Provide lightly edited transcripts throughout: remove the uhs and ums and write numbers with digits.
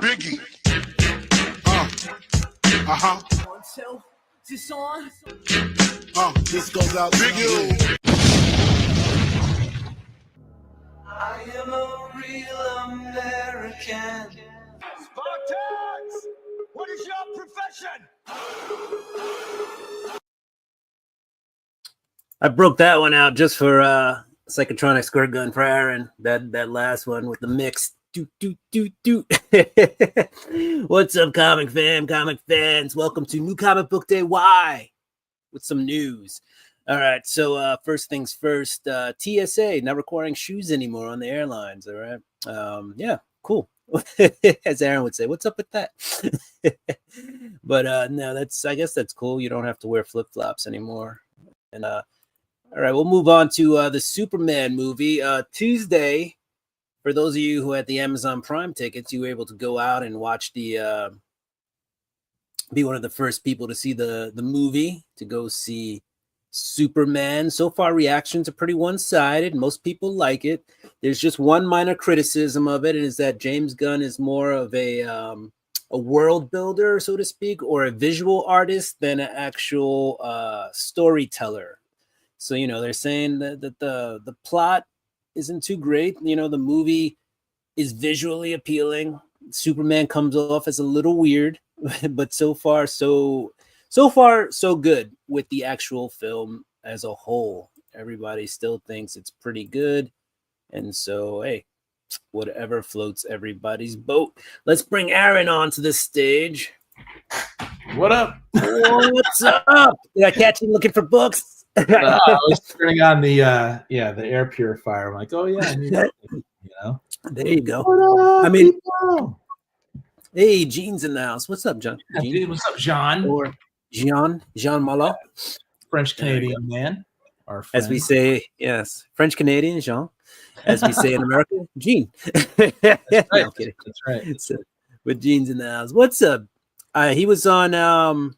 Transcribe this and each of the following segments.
Biggie. This goes out to Biggie. I am a real American. Spartans! What is your profession? I broke that one out just for Psychotronic Squirt Gun for Aaron. That last one with the mix. Do. What's up, comic fans? Welcome to New Comic Book Day. Why? With some news. All right, so first things first, TSA not requiring shoes anymore on the airlines. All right, yeah, cool. As Aaron would say, what's up with that? But no, I guess that's cool. You don't have to wear flip flops anymore. And all right, we'll move on to the Superman movie. Tuesday, for those of you who had the Amazon Prime tickets, you were able to go out and watch the be one of the first people to see the movie, to go see Superman. So far, reactions are pretty one-sided. Most people like it. There's just one minor criticism of it, and is that James Gunn is more of a world builder, so to speak, or a visual artist than an actual storyteller. So, you know, they're saying that the plot isn't too great. You know, the movie is visually appealing. Superman comes off as a little weird, but so far so good with the actual film as a whole. Everybody still thinks it's pretty good. And so, hey, whatever floats everybody's boat. Let's bring Aaron onto the stage. What up? What's up? Did I catch you looking for books? I was turning on the air purifier. I'm like, oh yeah, I need that, you know. There you go. What up, people? Hey, Gene's in the house. What's up, John? Yeah, dude, what's up, Jean? Or Jean Malo, French Canadian man. Our friend. as we say, yes, French Canadian Jean, as we say in America, Gene. That's right. No, I'm kidding. That's right. So, with Gene's in the house. What's up? He was on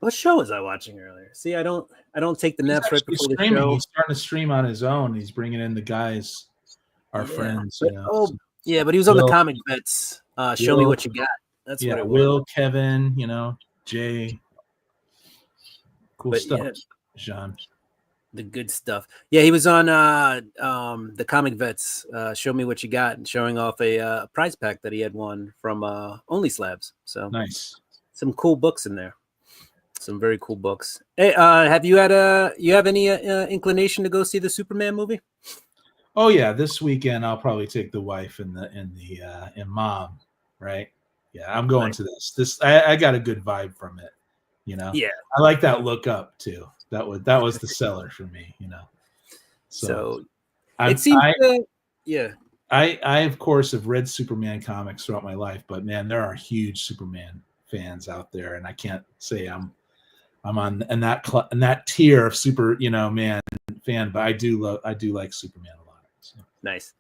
what show was I watching earlier? See, I don't take the naps right before the show. He's starting to stream on his own. He's bringing in the guys, our friends. But, you know, yeah, but he was on the Comic Vets. Show me what you got. That's what it was. Will, Kevin, you know, Jay. Cool stuff, yeah, Jean. the good stuff. Yeah, he was on the Comic Vets. Show me what you got, and showing off a prize pack that he had won from Only Slabs. So Nice. Some cool books in there. Some very cool books. Hey, have you have any inclination to go see the Superman movie? Oh yeah, this weekend I'll probably take the wife and mom, right? Yeah, I'm going to this. I got a good vibe from it, you know. Yeah, I like that look up too. That was the seller for me, you know. So it seems I of course have read Superman comics throughout my life, but man, there are huge Superman fans out there, and I can't say I'm on in that tier of super, you know, man fan, but I do like Superman a lot. So. Nice.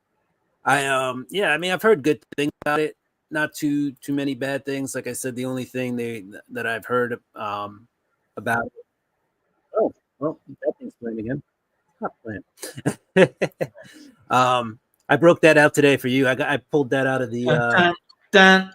I mean, I've heard good things about it. Not too many bad things. Like I said, the only thing that I've heard about. Oh, well, that thing's playing again. Stop playing. I broke that out today for you. I pulled that out of the. Dun.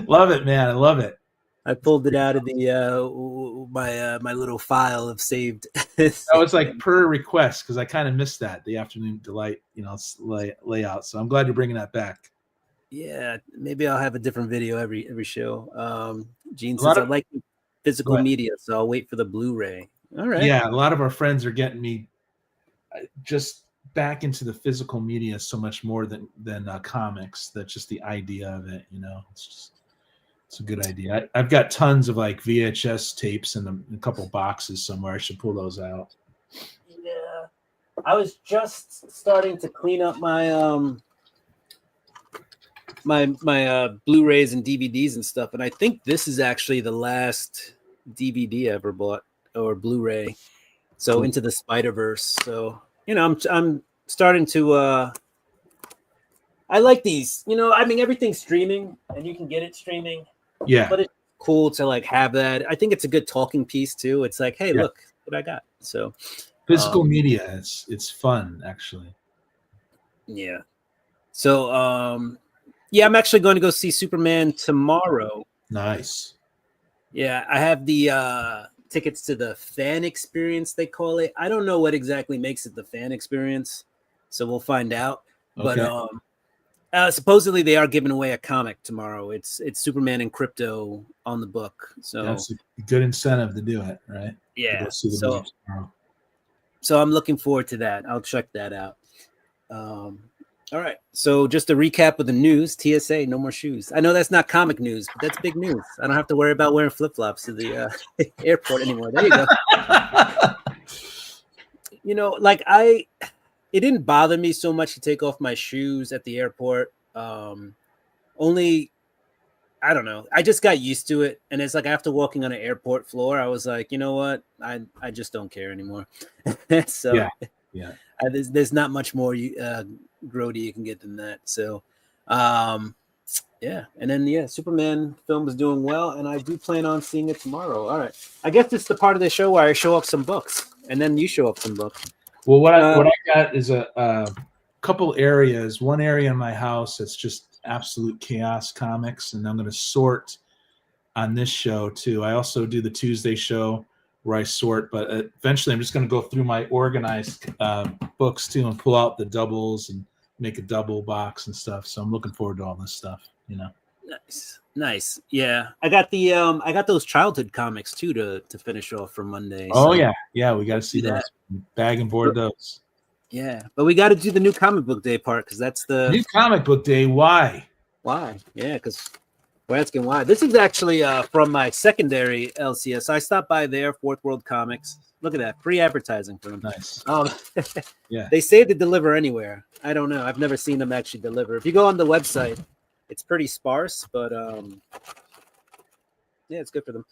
Love it, man. I love it. I pulled it out of the my little file of saved. That was like per request, because I kind of missed that, the Afternoon Delight, you know, layout. So I'm glad you're bringing that back. Yeah, maybe I'll have a different video every show. Gene says I like physical media, so I'll wait for the Blu-ray. All right. Yeah, a lot of our friends are getting me just back into the physical media so much more than comics. That's just the idea of it, you know. It's a good idea. I've got tons of like VHS tapes in a couple boxes somewhere. I should pull those out. Yeah, I was just starting to clean up my my Blu-rays and DVDs and stuff, and I think this is actually the last DVD I ever bought, or Blu-ray. So Into the Spider-Verse. So, you know, I'm starting to I like these. You know, I mean, everything's streaming and you can get it streaming. Yeah. But it's cool to like have that. I think it's a good talking piece too. It's like, hey, look what I got. So physical media, it's fun actually. Yeah. So yeah, I'm actually going to go see Superman tomorrow. Nice. Yeah, I have the tickets to the fan experience, they call it. I don't know what exactly makes it the fan experience, so we'll find out. But supposedly they are giving away a comic tomorrow. It's Superman and Crypto on the book. So that's a good incentive to do it, right? yeah. Go see the So movie tomorrow. so I'm looking forward to that. I'll check that out. All right. So just a recap of the news. TSA, no more shoes. I know that's not comic news, but that's big news. I don't have to worry about wearing flip-flops to the airport anymore. There you go. You know, like it didn't bother me so much to take off my shoes at the airport. Only, I don't know. I just got used to it. And it's like after walking on an airport floor, I was like, you know what? I just don't care anymore. So yeah. There's not much more grody you can get than that. So yeah. And then Superman film is doing well, and I do plan on seeing it tomorrow. All right. I guess it's the part of the show where I show off some books, and then you show off some books. Well, what I got is a couple areas. One area in my house that's just absolute chaos comics, and I'm going to sort on this show too. I also do the Tuesday show where I sort, but eventually I'm just going to go through my organized books too and pull out the doubles and make a double box and stuff. So I'm looking forward to all this stuff, you know. Nice. Yeah. I got the I got those childhood comics too to finish off for Monday. Oh so. yeah, we got to see those. Bag and board those. Yeah, but we got to do the new comic book day part because that's the new comic book day. Why? Yeah, because we're asking why. This is actually from my secondary LCS. I stopped by there, Fourth World Comics. Look at that, free advertising for them. Nice. Yeah. They say to deliver anywhere. I don't know. I've never seen them actually deliver. If you go on the website, it's pretty sparse, but yeah, it's good for them.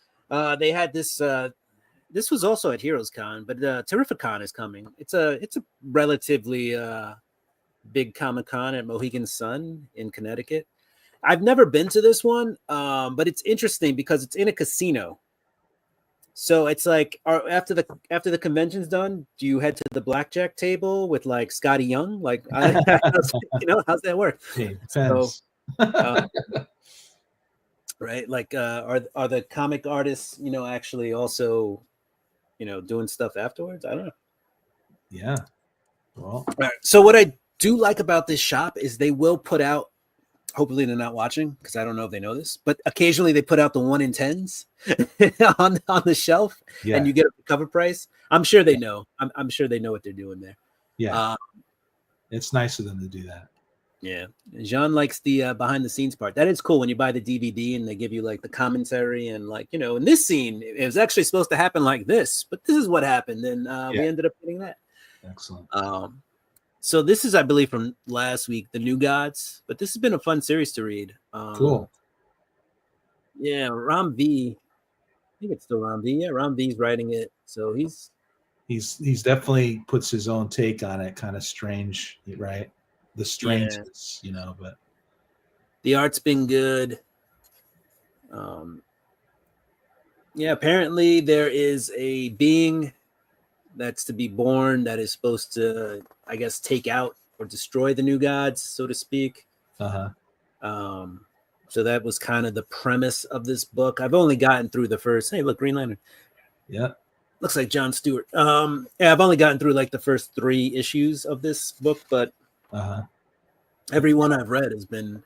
They had this. This was also at Heroes Con, but Terrificon is coming. It's a relatively big Comic Con at Mohegan Sun in Connecticut. I've never been to this one, but it's interesting because it's in a casino. So it's like after the convention's done, do you head to the blackjack table with like Scotty Young? Like, you know, how's that work? Okay, so, right? Like, are the comic artists, you know, actually also, you know, doing stuff afterwards? I don't know. Yeah. Well, right. So what I do like about this shop is they will put out, hopefully they're not watching because I don't know if they know this, but occasionally they put out the 1 in 10s on the shelf, and you get a cover price. I'm sure they know. I'm sure they know what they're doing there. Yeah. It's nice of them to do that. Yeah. Jean likes the behind the scenes part. That is cool when you buy the DVD and they give you like the commentary and like, you know, in this scene, it was actually supposed to happen like this, but this is what happened. And we ended up getting that. Excellent. So this is, I believe, from last week, The New Gods, but this has been a fun series to read. Cool. Yeah. Ram V. I think it's still Ram V. Yeah. Ram V's writing it. So he's definitely puts his own take on it. Kind of strange, right? The strangeness, you know, but the art's been good. Yeah, apparently there is a being that's to be born that is supposed to, I guess, take out or destroy the new gods, so to speak. So that was kind of the premise of this book. I've only gotten through the first. Hey, look, Green Lantern. Yeah, looks like John Stewart. Yeah, I've only gotten through like the first 3 issues of this book, but every one I've read has been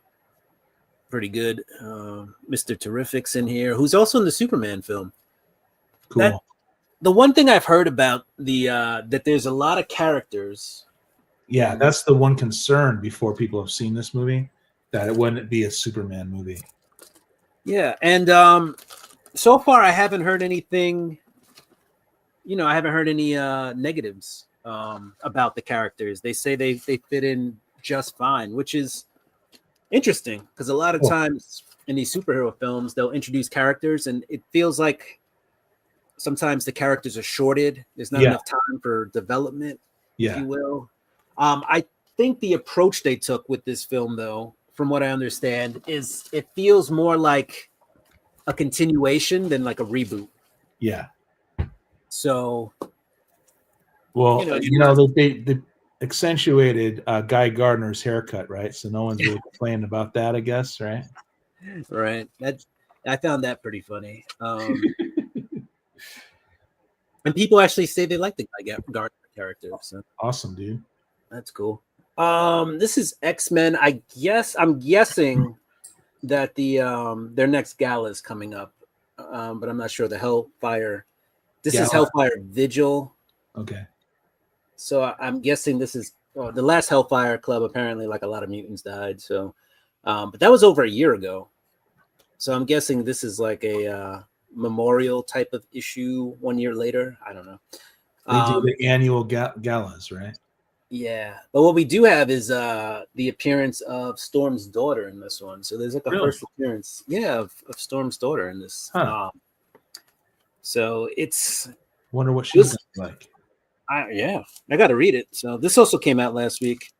pretty good. Mr. Terrific's in here, who's also in the Superman film. Cool. The one thing I've heard about the that there's a lot of characters. Yeah, that's the one concern before people have seen this movie, that it wouldn't be a Superman movie. Yeah, and so far I haven't heard anything. You know, I haven't heard any negatives about the characters. They say they fit in just fine, which is interesting because a lot of times in these superhero films they'll introduce characters and it feels like sometimes the characters are shorted. There's not enough time for development, if you will. I think the approach they took with this film, though, from what I understand, is it feels more like a continuation than like a reboot. Yeah. So, well, you know, they accentuated Guy Gardner's haircut, right? So no one's really complaining about that, I guess, right? Right. I found that pretty funny. And people actually say they like the Guy Gardner character. So Awesome, dude. that's cool. This is X-Men. I'm guessing that their next gala is coming up. But I'm not sure. The Hellfire. This is Gala? Hellfire Vigil. Okay. So I'm guessing this is the last Hellfire Club. Apparently, like a lot of mutants died. So, but that was over a year ago. So I'm guessing this is like a memorial type of issue 1 year later. I don't know. They do the annual galas, right? Yeah, but what we do have is the appearance of Storm's daughter in this one. So there's like a Really? first appearance, of Storm's daughter in this. Huh. So it's Wonder what she's This- gonna be like. I got to read it. So this also came out last week.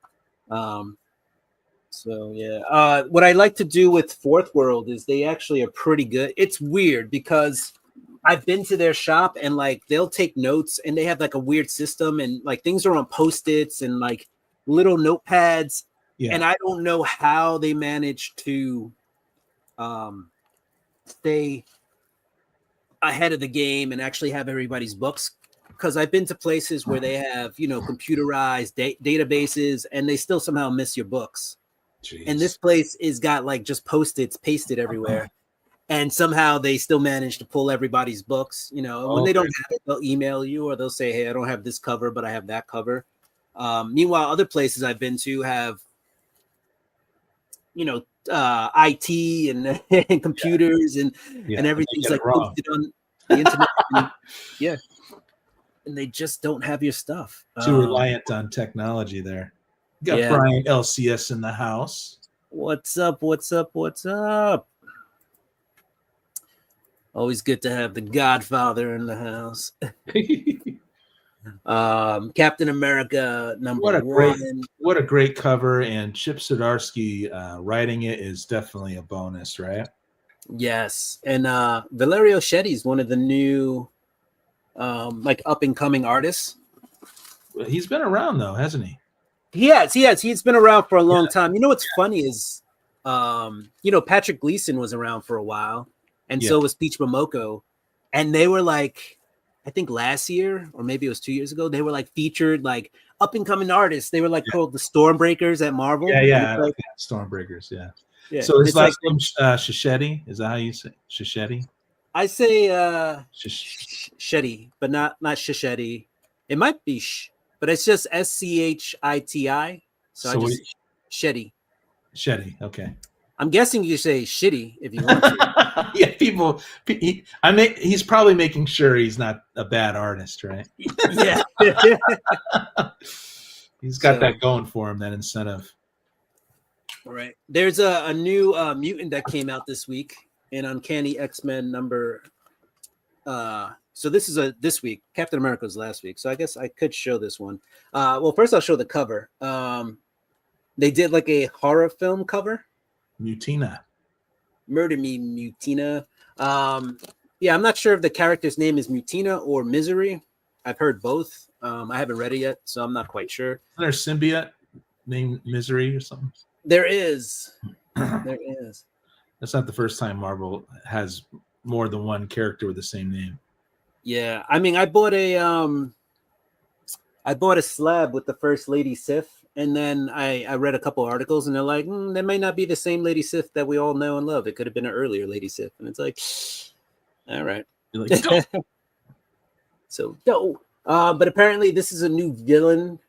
So yeah, what I like to do with Fourth World is they actually are pretty good. It's weird because I've been to their shop and like they'll take notes and they have like a weird system and like things are on Post-its and like little notepads. Yeah. And I don't know how they manage to stay ahead of the game and actually have everybody's books. Because I've been to places where they have, computerized databases and they still somehow miss your books. Jeez. And this place is got like just Post-its pasted everywhere. And somehow they still manage to pull everybody's books. When they don't have it, they'll email you or they'll say, hey, I don't have this cover, but I have that cover. Meanwhile, other places I've been to have, IT and, and computers and everything's get it like wrong. posted on the internet. And they just don't have your stuff. Too reliant on technology there. You got Yeah. Brian LCS in the house. What's up? What's up? What's up? Always good to have the Godfather in the house. Captain America number What a great- one. What a great cover, and Chip Zdarsky writing it is definitely a bonus, right? Yes, and Valerio Shetty is one of the new, like up and coming artists. He's been around though, hasn't he? He has. He's been around for a long time. You know what's funny is, Patrick Gleason was around for a while, and so was Peach Momoko, and they were like, I think last year or maybe it was 2 years ago, they were like featured like up and coming artists. They were like called the Stormbreakers at Marvel. Yeah. Like, Stormbreakers, yeah. yeah. So his It's last like, name Shishetti? Is that how you say Shishetti? I say Shish- Shetty, but not Shishetti. It might be but it's just SCHITI. So I So just Shetty. Shetty, okay. I'm guessing you say shitty if you want to. Yeah, he's probably making sure he's not a bad artist, right? Yeah. He's got So- that going for him, that incentive. All right. There's a new mutant that came out this week in Uncanny X-Men number. So this is this week. Captain America was last week. So I guess I could show this one. Well, first I'll show the cover. They did like a horror film cover. Mutina. Murder Me, Mutina. Yeah, I'm not sure if the character's name is Mutina or Misery. I've heard both. I haven't read it yet, so I'm not quite sure. Isn't there a symbiote named Misery or something? There is. There is. That's not the first time Marvel has more than one character with the same name. Yeah, I mean, I bought a slab with the first Lady Sif, and then I read a couple articles, and they're like, that may not be the same Lady Sif that we all know and love. It could have been an earlier Lady Sif, and it's like, all right. You're like, "Don't." So no, but apparently this is a new villain.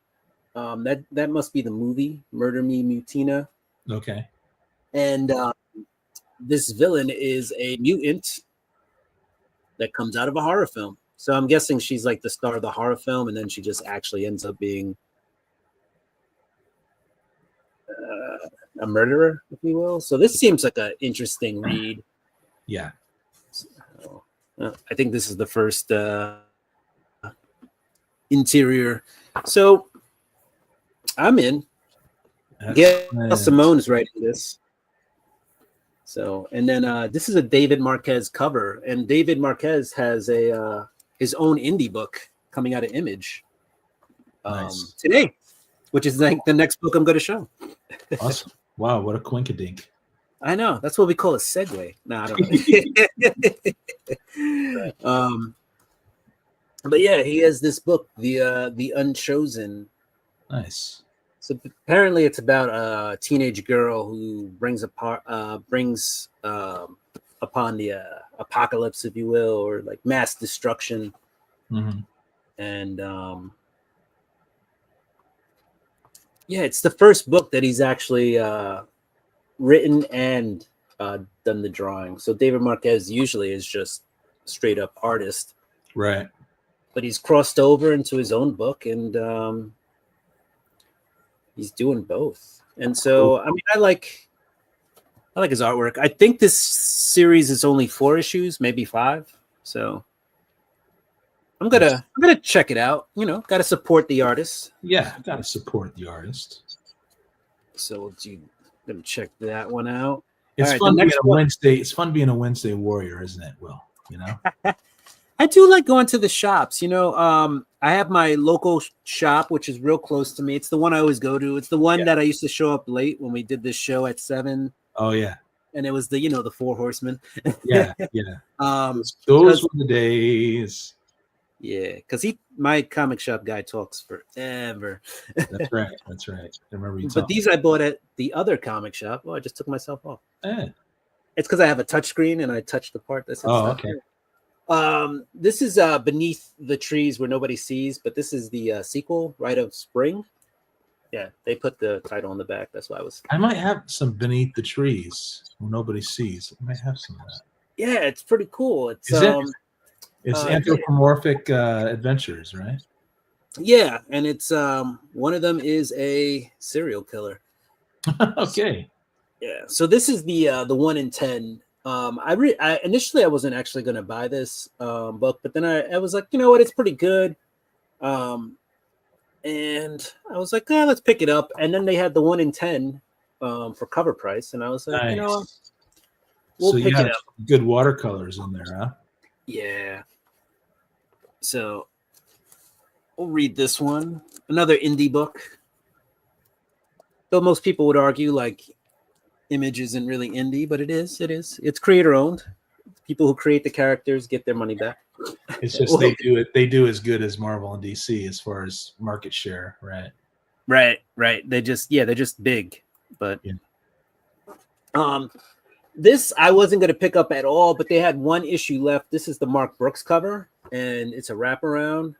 That must be the movie Murder Me, Mutina, Okay. and this villain is a mutant that comes out of a horror film. So I'm guessing she's like the star of the horror film, and then she just actually ends up being a murderer, if you will. So this seems like an interesting read. Yeah. So, I think this is the first interior. So I'm in. Gail Excellent. Simone is writing this. So, and then this is a David Marquez cover, and David Marquez has his own indie book coming out of Image Nice. today, which is like the next book I'm going to show. Awesome. Wow, what a quinkadink. I know. That's what we call a segue. No, I don't know. But yeah, he has this book, the Unchosen. Nice. So apparently, it's about a teenage girl who brings upon the apocalypse, if you will, or like mass destruction. Mm-hmm. And yeah, it's the first book that he's actually written and done the drawing. So David Marquez usually is just straight up artist, Right. but he's crossed over into his own book, and he's doing both. And so, I mean, I like his artwork. I think this series is only 4 issues, maybe 5. So I'm gonna check it out. You know, gotta support the artist. Yeah, gotta support the artist. So gonna check that one out. It's All right, fun the being next a one- Wednesday. It's fun being a Wednesday warrior, isn't it? Will, you know? I do like going to the shops. You know, I have my local shop, which is real close to me. It's the one I always go to. It's the one that I used to show up late when we did this show at 7. Oh yeah. And it was the 4 horsemen. Yeah. Those were the days. Yeah, because my comic shop guy talks forever. That's right. That's right. I remember you But talking. these I bought at the other comic shop. Oh, I just took myself off. Eh. It's because I have a touch screen and I touched the part that says Oh, stuff okay. here. This is Beneath the Trees Where Nobody Sees, but this is the sequel, Rite of Spring. Yeah, they put the title on the back. That's why I might have some Beneath the Trees where nobody sees. I might have some of that. Yeah, it's pretty cool. It's Is it? It's anthropomorphic adventures, right? Yeah, and it's one of them is a serial killer. Okay. Yeah, so this is the 1 in 10. I initially I wasn't actually going to buy this book, but then I was like, you know what, it's pretty good. And I was like, let's pick it up. And then they had the 1 in 10 for cover price, and I was like, Nice. you know what, we'll So you pick have it up. good watercolors in there, huh? Yeah. So we'll read this one. Another indie book. Though most people would argue like Image isn't really indie, but it is. It is. It's creator owned. People who create the characters get their money back. It's just they do as good as Marvel and DC as far as market share, right? Right. They're just big. But Yeah. This I wasn't going to pick up at all, but they had 1 issue left. This is the Mark Brooks cover, and it's a wraparound.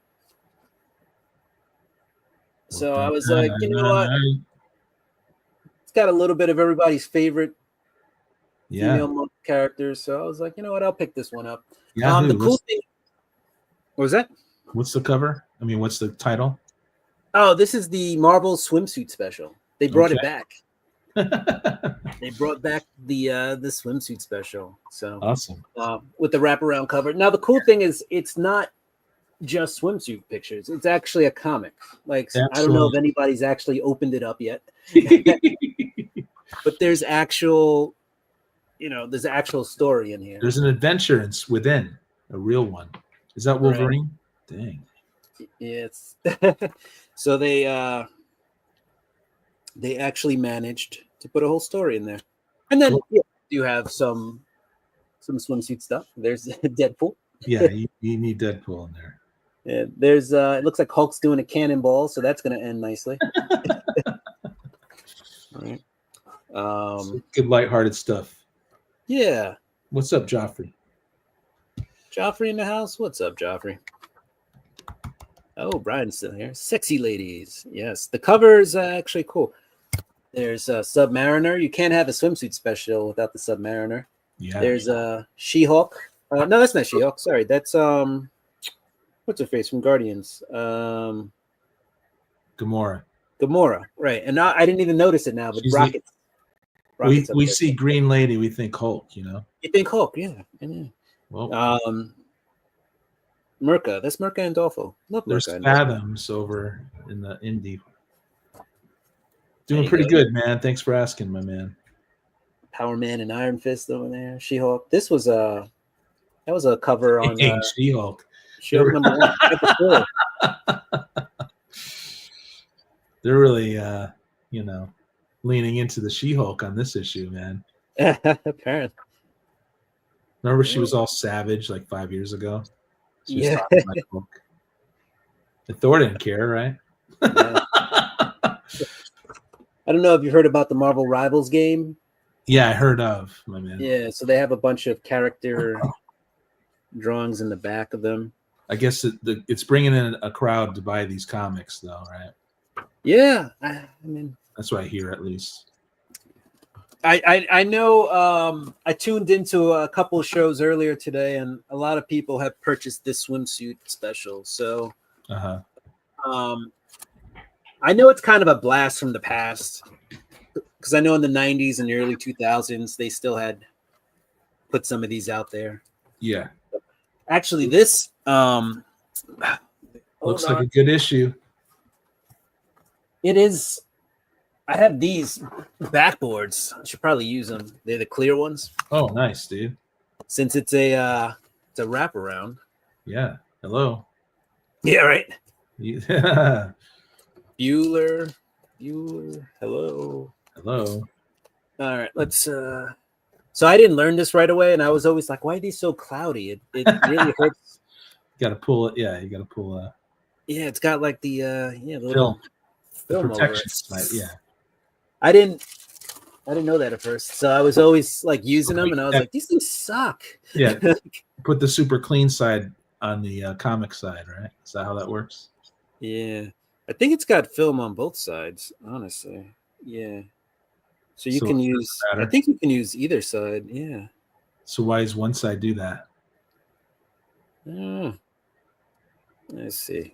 So I was like, you know what? It's got a little bit of everybody's favorite female monk characters. So I was like, you know what? I'll pick this one up. Yahoo. The cool thing. What was that? What's the cover? I mean, what's the title? Oh, this is the Marvel swimsuit special. They brought it back. They brought back the swimsuit special. So Awesome. with the wraparound cover. Now the cool thing is it's not just swimsuit pictures. It's actually a comic. Like I don't know if anybody's actually opened it up yet. But there's actual story in here. There's an adventure within a real one. Is that Wolverine? Right. Dang. It's so they actually managed to put a whole story in there. And then you have some swimsuit stuff. There's Deadpool. Yeah, you need Deadpool in there. Yeah, there's it looks like Hulk's doing a cannonball, so that's gonna end nicely. All right. Good lighthearted stuff. Yeah. What's up, Joffrey? Joffrey in the house. What's up, Joffrey? Oh, Brian's still here. Sexy ladies. Yes, the cover is actually cool. There's Submariner. You can't have a swimsuit special without the Submariner. Yeah. There's She-Hulk. No, that's not She-Hulk. Sorry, that's what's her face from Guardians? Gamora. Gamora. Right, and now I didn't even notice it now, but She's Rockets. Rocket's up We there. see Green Lady, we think Hulk. You know. You think Hulk? Yeah. Well, Merca. That's Merca and Dolfo. Love there's Merca. Fathoms over in the indie. Doing you pretty go. good, man. Thanks for asking, my man. Power Man and Iron Fist over there. She-Hulk. This was that was a cover on She-Hulk. She-Hulk #1. Episode 4. they're really, leaning into the She-Hulk on this issue, man. Apparently. Remember, she was all savage like 5 years ago. She was Yeah. talking like Hulk. And Thor didn't care, right? Yeah. I don't know if you heard about the Marvel Rivals game. Yeah, I heard of, my man. Yeah, so they have a bunch of character drawings in the back of them. I guess it's bringing in a crowd to buy these comics, though, right? Yeah, I mean, that's what I hear, at least. I know. I tuned into a couple of shows earlier today, and a lot of people have purchased this swimsuit special. So, I know it's kind of a blast from the past, because I know in the 90s and the early 2000s they still had put some of these out there. Yeah. Actually, this looks like a good issue. It is. I have these backboards. I should probably use them. They're the clear ones. Oh, nice, dude. Since it's a wraparound. Yeah. Hello. Yeah, right. Yeah. Bueller. Hello. All right, let's so I didn't learn this right away, and I was always like, why are these so cloudy? It really hurts. You gotta pull it. Yeah, you gotta pull yeah, it's got like the the film over protection it. side. Yeah. I didn't know that at first. So I was always like using them, and I was like, these things suck. Yeah. Put the super clean side on the comic side, right? Is that how that works? Yeah. I think it's got film on both sides, honestly. Yeah. So you can use, I think you can use either side. Yeah. So why does one side do that? Let's see.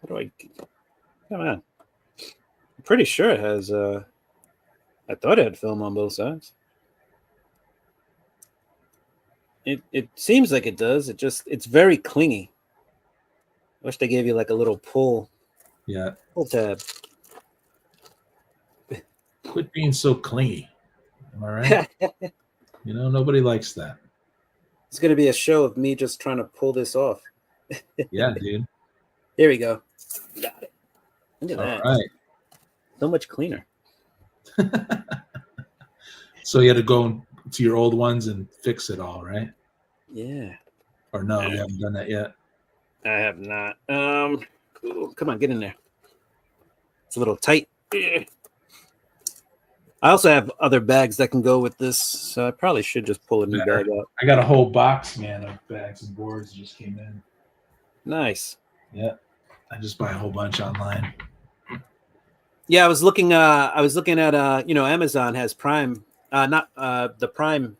How do I, come on. I'm pretty sure it has, I thought it had film on both sides. It seems like it does. It's very clingy. I wish they gave you like a little pull. Yeah. Pull tab. Quit being so clingy. Am I right? Nobody likes that. It's going to be a show of me just trying to pull this off. Yeah, dude. There we go. Got it. Look at All that. right. So much cleaner. So you had to go to your old ones and fix it all, right? Yeah. Or no, you haven't done that yet? I have not. Cool. Come on, get in there. It's a little tight. I also have other bags that can go with this, so I probably should just pull a new bag out. I got a whole box, man, of bags and boards just came in. Nice. Yeah. I just buy a whole bunch online. Yeah, I was looking at Amazon has Prime, not the Prime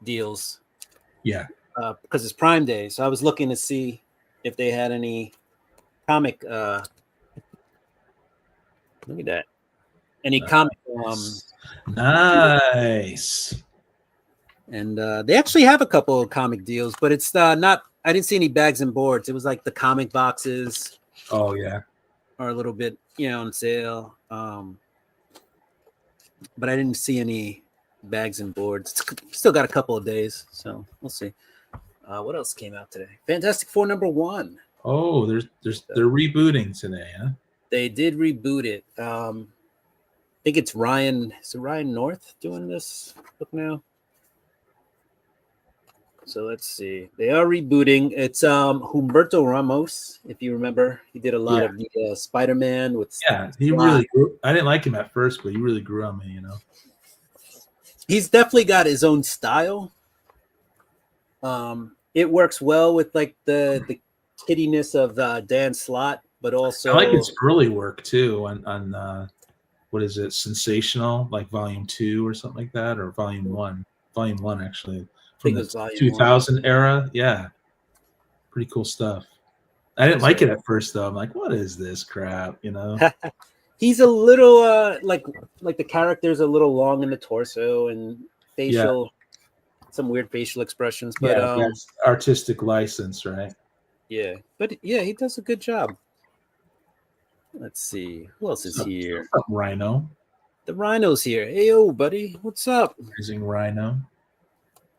deals. Yeah. Because it's Prime Day. So I was looking to see if they had any comic look at that. Any comic nice. And they actually have a couple of comic deals, but it's not, I didn't see any bags and boards. It was like the comic boxes. Oh yeah. Are a little bit, on sale. But I didn't see any bags and boards. Still got a couple of days, so we'll see. What else came out today? Fantastic Four #1. Oh, they're rebooting today, huh? They did reboot it. I think it's Ryan. Is it Ryan North doing this book now? So let's see. They are rebooting. It's Humberto Ramos, if you remember. He did a lot of the Spider-Man with. Yeah, he really grew. I didn't like him at first, but he really grew on me, He's definitely got his own style. It works well with like the kiddiness of Dan Slott, but also I like his early work too on what is it, Sensational, like Volume 2 or something like that, or Volume 1. Volume 1 actually. From the 2000 era. Yeah. Pretty cool stuff. I didn't like it at first though. I'm like, what is this crap? He's a little like the character's a little long in the torso and facial some weird facial expressions. But that's artistic license, right? Yeah. But yeah, he does a good job. Let's see. Who else is here? What's up, Rhino? The Rhino's here. Hey yo, buddy. What's up? Rising Rhino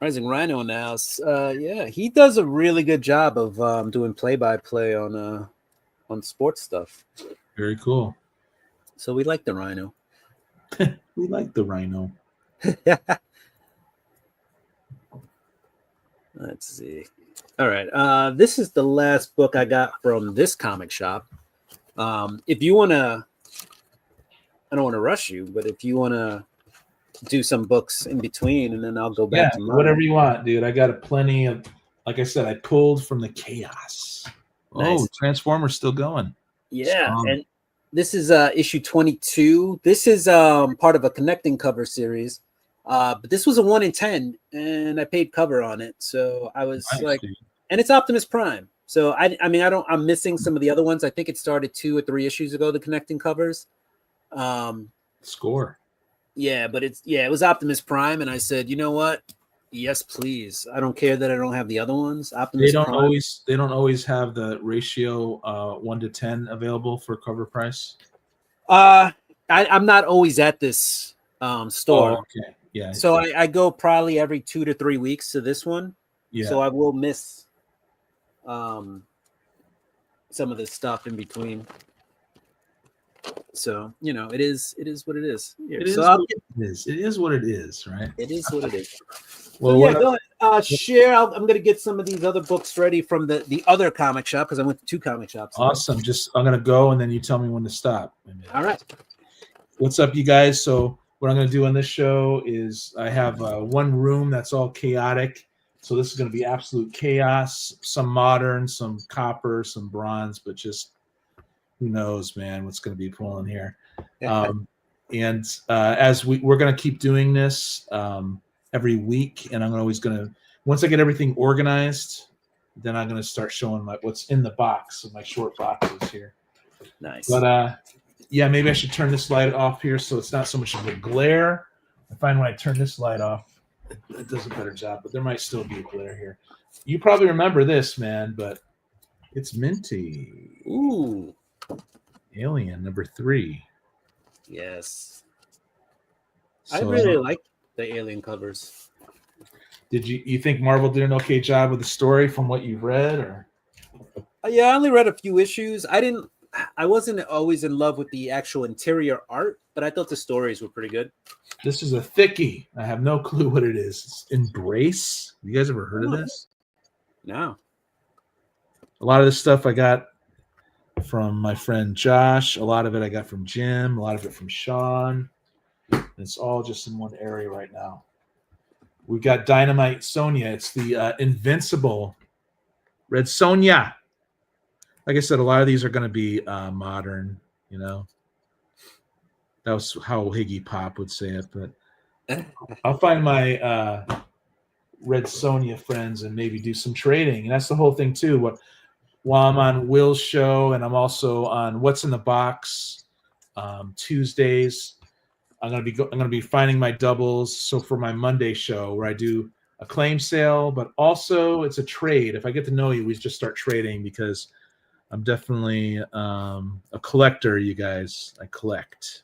in the house. Yeah, he does a really good job of doing play-by-play on sports stuff. Very cool. So we like the Rhino. We like the Rhino. Let's see. All right. This is the last book I got from this comic shop. If you want to, I don't want to rush you, but if you want to do some books in between, and then I'll go back to mine. Whatever you want, dude. I got a plenty of, like I said, I pulled from the chaos. Nice. Oh, Transformers still going. Yeah, Strong. and this is issue 22. This is part of a connecting cover series. But this was a 1 in 10, and I paid cover on it. So I was Nice, dude. and it's Optimus Prime. So I'm missing some of the other ones. I think it started 2 or 3 issues ago, the connecting covers. Score. Yeah, but it was Optimus Prime, and I said, you know what? Yes, please. I don't care that I don't have the other ones. Optimus They don't Prime. always have the ratio 1 to 10 available for cover price. I'm not always at this store. Oh, okay. Yeah. So I go probably every 2 to 3 weeks to this one. Yeah. So I will miss some of the stuff in between. So, it is what it is. Here, It is so what it is. It is what it is, right? it is what it is. Well, So, yeah, go ahead. Share. I'm going to get some of these other books ready from the other comic shop because I went to 2 comic shops. awesome. I'm gonna go and then you tell me when to stop. All right. What's up, you guys? So what I'm gonna do on this show is I have one room that's all chaotic. So this is gonna be absolute chaos. Some modern, some copper, some bronze, but just who knows, man, what's gonna be pulling here. And as we're gonna keep doing this every week, and I'm always gonna, once I get everything organized, then I'm gonna start showing what's in the box of my short boxes here. Nice. But yeah, maybe I should turn this light off here so it's not so much of a glare. I find when I turn this light off, it does a better job, but there might still be a glare here. You probably remember this, man, but it's minty. Ooh. Alien number 3. Yes. So, I really like the Alien covers. did you think Marvel did an okay job with the story from what you've read, or? Yeah, I only read a few issues. I wasn't always in love with the actual interior art, but I thought the stories were pretty good. This is a thickie. I have no clue what it is. It's Embrace. You guys ever heard of this? No. A lot of this stuff I got from my friend Josh. A lot of it I got from Jim. A lot of it from Sean. It's all just in one area right now. We've got Dynamite Sonia. It's the Invincible Red Sonia. Like I said, a lot of these are going to be modern, That was how Higgy Pop would say it, but I'll find my Red Sonia friends and maybe do some trading. And that's the whole thing too. While I'm on Will's show and I'm also on What's in the Box Tuesdays, I'm gonna be finding my doubles. So for my Monday show where I do a claim sale, but also it's a trade. If I get to know you, we just start trading because I'm definitely a collector, you guys. I collect.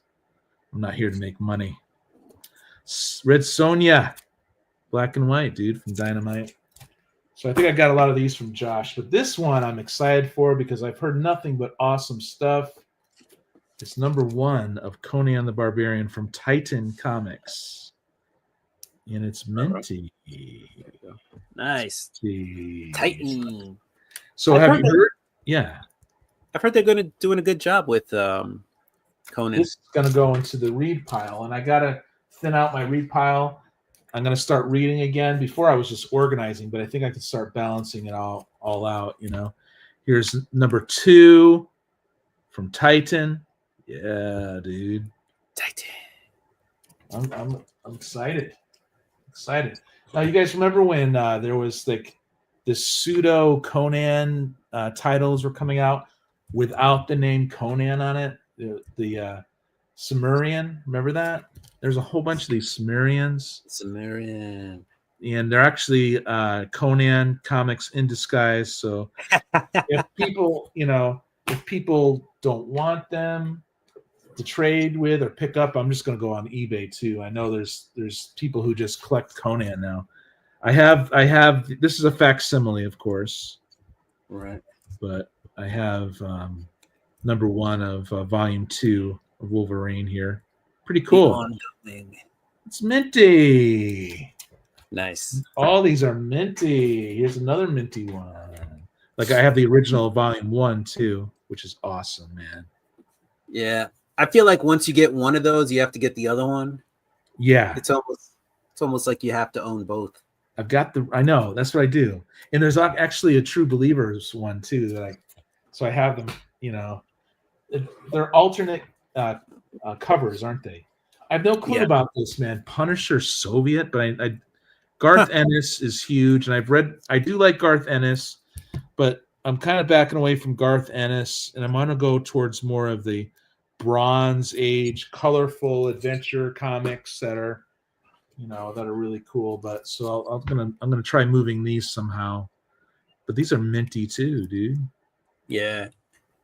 I'm not here to make money. Red Sonia, black and white, dude, from Dynamite. So I think I got a lot of these from Josh, but this one I'm excited for because I've heard nothing but awesome stuff. It's number 1 of Conan the Barbarian from Titan Comics, and it's minty. Nice. Titan. So I've have heard you heard? Yeah. I've heard they're doing a good job with Conan. This is going to go into the read pile, and I got to thin out my read pile. I'm going to start reading again. Before I was just organizing, but I think I can start balancing it all out, Here's number 2 from Titan. Yeah, dude. Titan. I'm excited. Excited. Now, you guys remember when there was like this pseudo Conan titles were coming out without the name Conan on it? The Sumerian, remember that? There's a whole bunch of these Sumerians. Sumerian. And they're actually Conan comics in disguise. So if people, if people don't want them to trade with or pick up, I'm just going to go on eBay too. I know there's people who just collect Conan now. I have this is a facsimile, of course. Right. But I have number 1 of volume 2 of Wolverine here. Pretty The cool. ongoing. It's minty. Nice. All these are minty. Here's another minty one. Like I have the original volume 1 too, which is awesome, man. Yeah. I feel like once you get one of those, you have to get the other one. Yeah, It's almost like you have to own both. I know that's what I do. And there's actually a True Believers one too so I have them. You know, they're alternate covers, aren't they? I have no clue Yeah. about this, man. Punisher Soviet, but I Garth Ennis is huge, and I do like Garth Ennis, but I'm kind of backing away from Garth Ennis, and I'm going to go towards more of the Bronze Age, colorful adventure comics that are really cool. But so I'm gonna try moving these somehow. But these are minty too, dude. Yeah.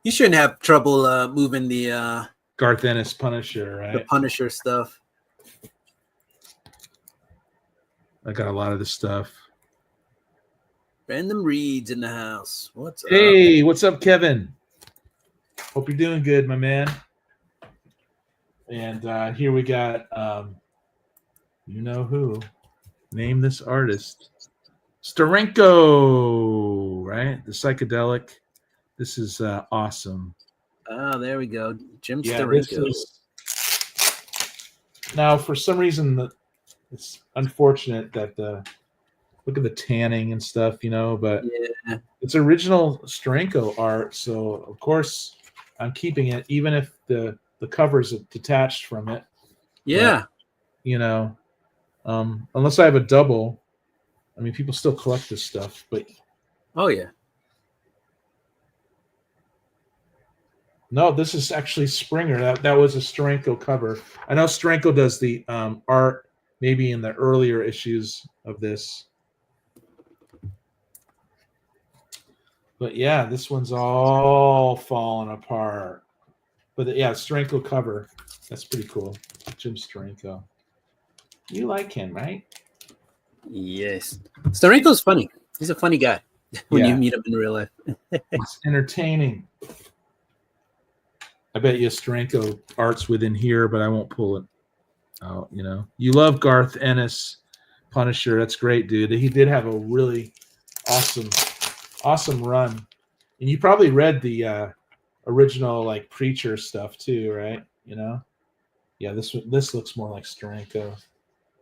You shouldn't have trouble moving the Garth Ennis Punisher, right? Punisher stuff. I got a lot of this stuff. Random Reads in the house. What's up? Hey, what's up, Kevin? Hope you're doing good, my man. And here we got, you know who? Name this artist. Steranko, right? The psychedelic. This is awesome. Oh, there we go. Jim Yeah, Steranko. Now, for some reason, it's unfortunate that look at the tanning and stuff, but Yeah. it's original Steranko art, so of course I'm keeping it, even if the cover's detached from it. Yeah. But, unless I have a double, I mean, people still collect this stuff. But Oh, yeah. no, this is actually Springer. That was a Steranko cover. I know Steranko does the art maybe in the earlier issues of this. But yeah, this one's all falling apart. But yeah, Steranko cover. That's pretty cool. Jim Steranko. You like him, right? Yes. Steranko's funny. He's a funny guy when Yeah. you meet him in real life. It's entertaining. I bet you Steranko art's within here, but I won't pull it out. You love Garth Ennis Punisher. That's great, dude. He did have a really awesome run. And you probably read the original like Preacher stuff too, right? Yeah, this looks more like Steranko.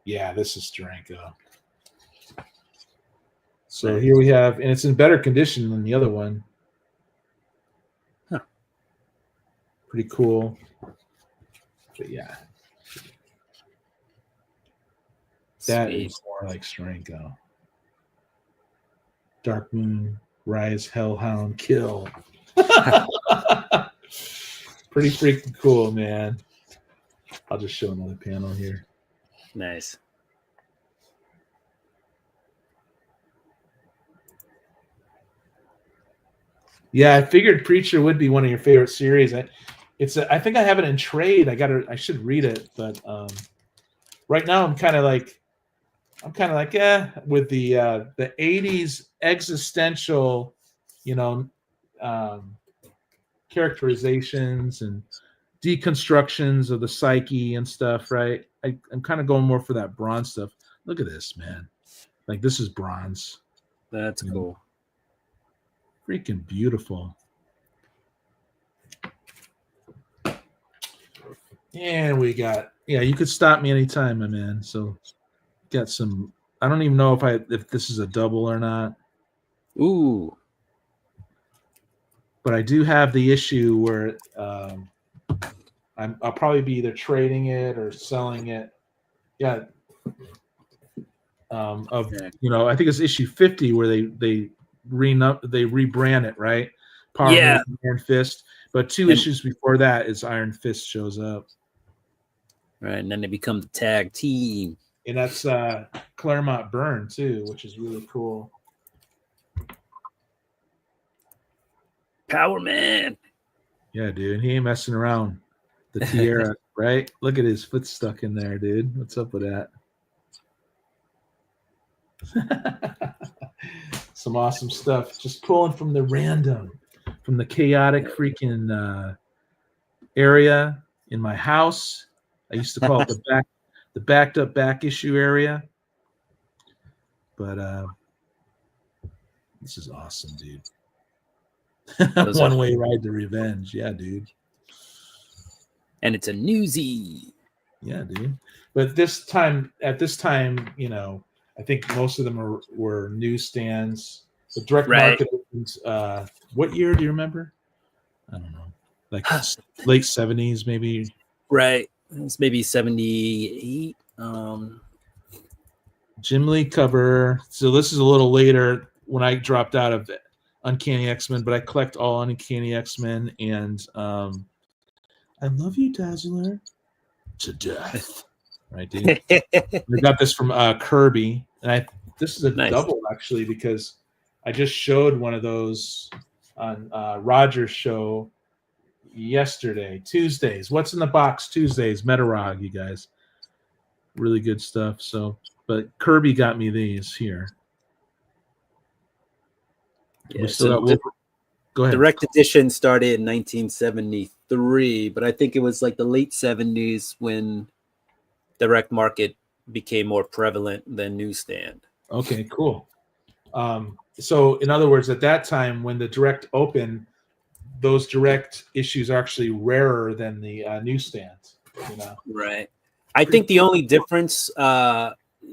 Yeah, this is Steranko. So here we have, and it's in better condition than the other one. Huh. Pretty cool. But yeah, that Sweet. is more like Steranko. Dark Moon, Rise, Hellhound, Kill. Pretty freaking cool, man. I'll just show another panel here. Nice. Yeah, I figured Preacher would be one of your favorite series. I think I have it in trade. I should read it, but right now I'm kind of like with the 80s existential, characterizations and deconstructions of the psyche and stuff, right? I'm kind of going more for that Bronze stuff. Look at this, man. Like, this is Bronze. That's cool. Freaking beautiful. And we got, you could stop me anytime, my man. So got some, I don't even know if this is a double or not. Ooh. But I do have the issue where I'll probably be either trading it or selling it. Yeah. I think it's issue 50 where they rebrand it, right? Power Yeah. Man, Iron Fist. But two issues before that is Iron Fist shows up. Right, and then they become the tag team. And that's Claremont Byrne too, which is really cool. Power Man. Yeah, dude. He ain't messing around. The tiara, right? Look at his foot stuck in there, dude. What's up with that? Some awesome stuff. Just pulling from the random. from the chaotic freaking area in my house. I used to call it the backed up back issue area. But this is awesome, dude. One way ride to revenge. Yeah, dude. And it's a newsie. Yeah, dude. But at this time, you know, I think most of them were newsstands. The direct market opened, what year do you remember? I don't know. Like late 70s, maybe. Right. It's maybe 78. Jim Lee cover. So this is a little later when I dropped out of Uncanny X-Men, but I collect all Uncanny X-Men, and I love you, Dazzler, to death. Right, dude. We got this from Kirby, and this is a double actually, because I just showed one of those on Roger's show yesterday. Tuesdays, what's in the box? Tuesdays, Metarog, you guys, really good stuff. So, but Kirby got me these here. Yeah, go ahead. Direct edition started in 1973, but I think it was like the late 70s when direct market became more prevalent than newsstand. Okay, cool. So in other words, at that time when the direct opened, those direct issues are actually rarer than the newsstand. You know? Right. I think the only difference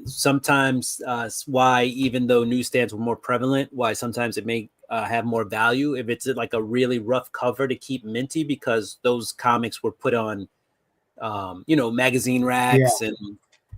sometimes why, even though newsstands were more prevalent, why sometimes it may have more value if it's like a really rough cover to keep minty, because those comics were put on magazine racks, and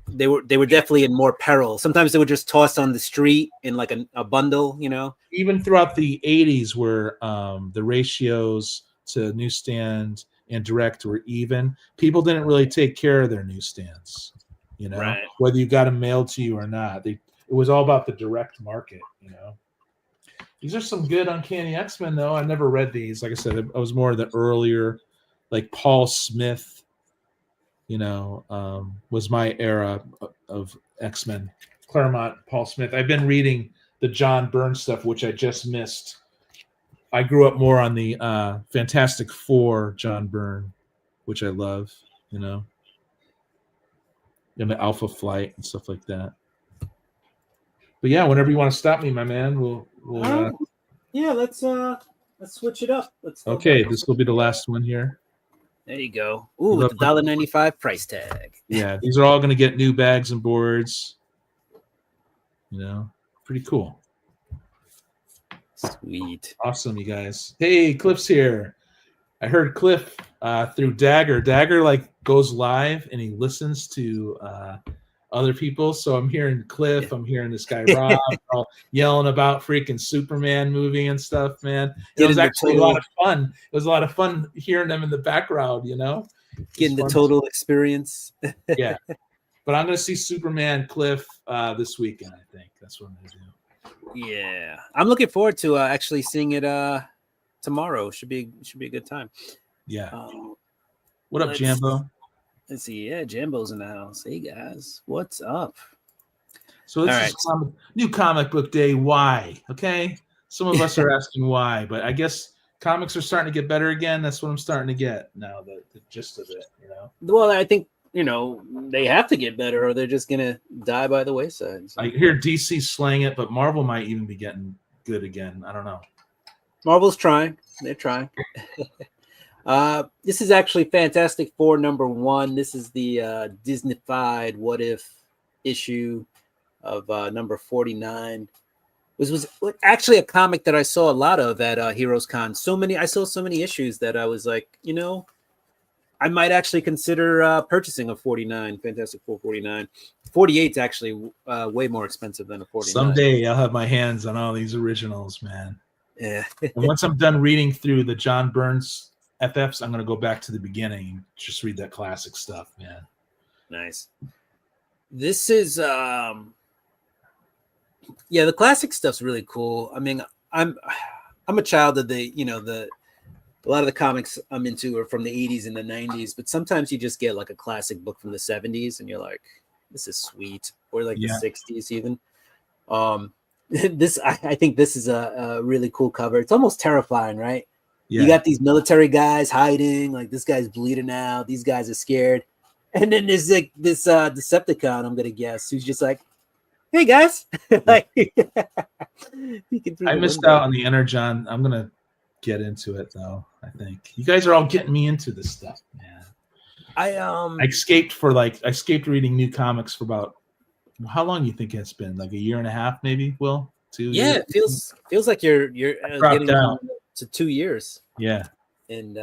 they were definitely in more peril. Sometimes they were just tossed on the street in like a bundle, you know. Even throughout the 80s, where the ratios to newsstand and direct were even, people didn't really take care of their newsstands, you know, right, whether you got them mailed to you or not. It was all about the direct market, you know. These are some good Uncanny X-Men, though. I never read these. Like I said, I was more of the earlier, like Paul Smith, you know, was my era of X-Men. Claremont, Paul Smith. I've been reading the John Byrne stuff, which I just missed. I grew up more on the Fantastic Four John Byrne, which I love, you know, and the Alpha Flight and stuff like that. But yeah, whenever you want to stop me, my man, we'll yeah, let's switch it up. Okay, this will be the last one here. There you go. Ooh, with the $1.95 price tag. Yeah, these are all going to get new bags and boards. You know, pretty cool. Sweet. Awesome, you guys. Hey, Cliff's here. I heard Cliff through Dagger. Dagger like goes live and he listens to other people. So I'm hearing Cliff. I'm hearing this guy Rob all yelling about freaking Superman movie and stuff, man. It was actually a lot of fun. It was a lot of fun hearing them in the background, you know. Getting the total experience. Yeah. But I'm going to see Superman, Cliff, this weekend, I think. That's what I'm going to do. Yeah. I'm looking forward to actually seeing it tomorrow. Should be a good time. Yeah. What up, Jambo? Let's see. Yeah, Jambo's in the house. Hey, guys. What's up? So this is new comic book day. Why? Okay. Some of us are asking why, but I guess comics are starting to get better again. That's what I'm starting to get now, the gist of it, you know? Well, I think, you know, they have to get better or they're just going to die by the wayside. So. I hear DC slaying it, but Marvel might even be getting good again. I don't know. Marvel's trying. They're trying. This is actually Fantastic Four #1. This is the Disney-fied What If issue of number 49. This was actually a comic that I saw a lot of at Heroes Con. I saw so many issues that I was like, you know, I might actually consider purchasing a 49, Fantastic Four 49. 48 is actually way more expensive than a 49. Someday I'll have my hands on all these originals, man. Yeah. And once I'm done reading through the John Burns FFs, I'm going to go back to the beginning and just read that classic stuff, man. Nice. This is, the classic stuff's really cool. I mean, I'm a child of a lot of the comics I'm into are from the 80s and the 90s, but sometimes you just get like a classic book from the 70s and you're like, this is sweet. Or like the 60s even. I think this is a really cool cover. It's almost terrifying, right? Yeah. You got these military guys hiding, like this guy's bleeding out, these guys are scared. And then there's like this Decepticon, I'm gonna guess, who's just like, hey guys. Like, he can through I the missed window. out on the Energon. I'm gonna get into it though. I think you guys are all getting me into this stuff, man. I escaped reading new comics for about how long you think it's been? Like a year and a half, maybe. Will 2 yeah, years? it feels like you're dropped getting out. to 2 years Yeah. in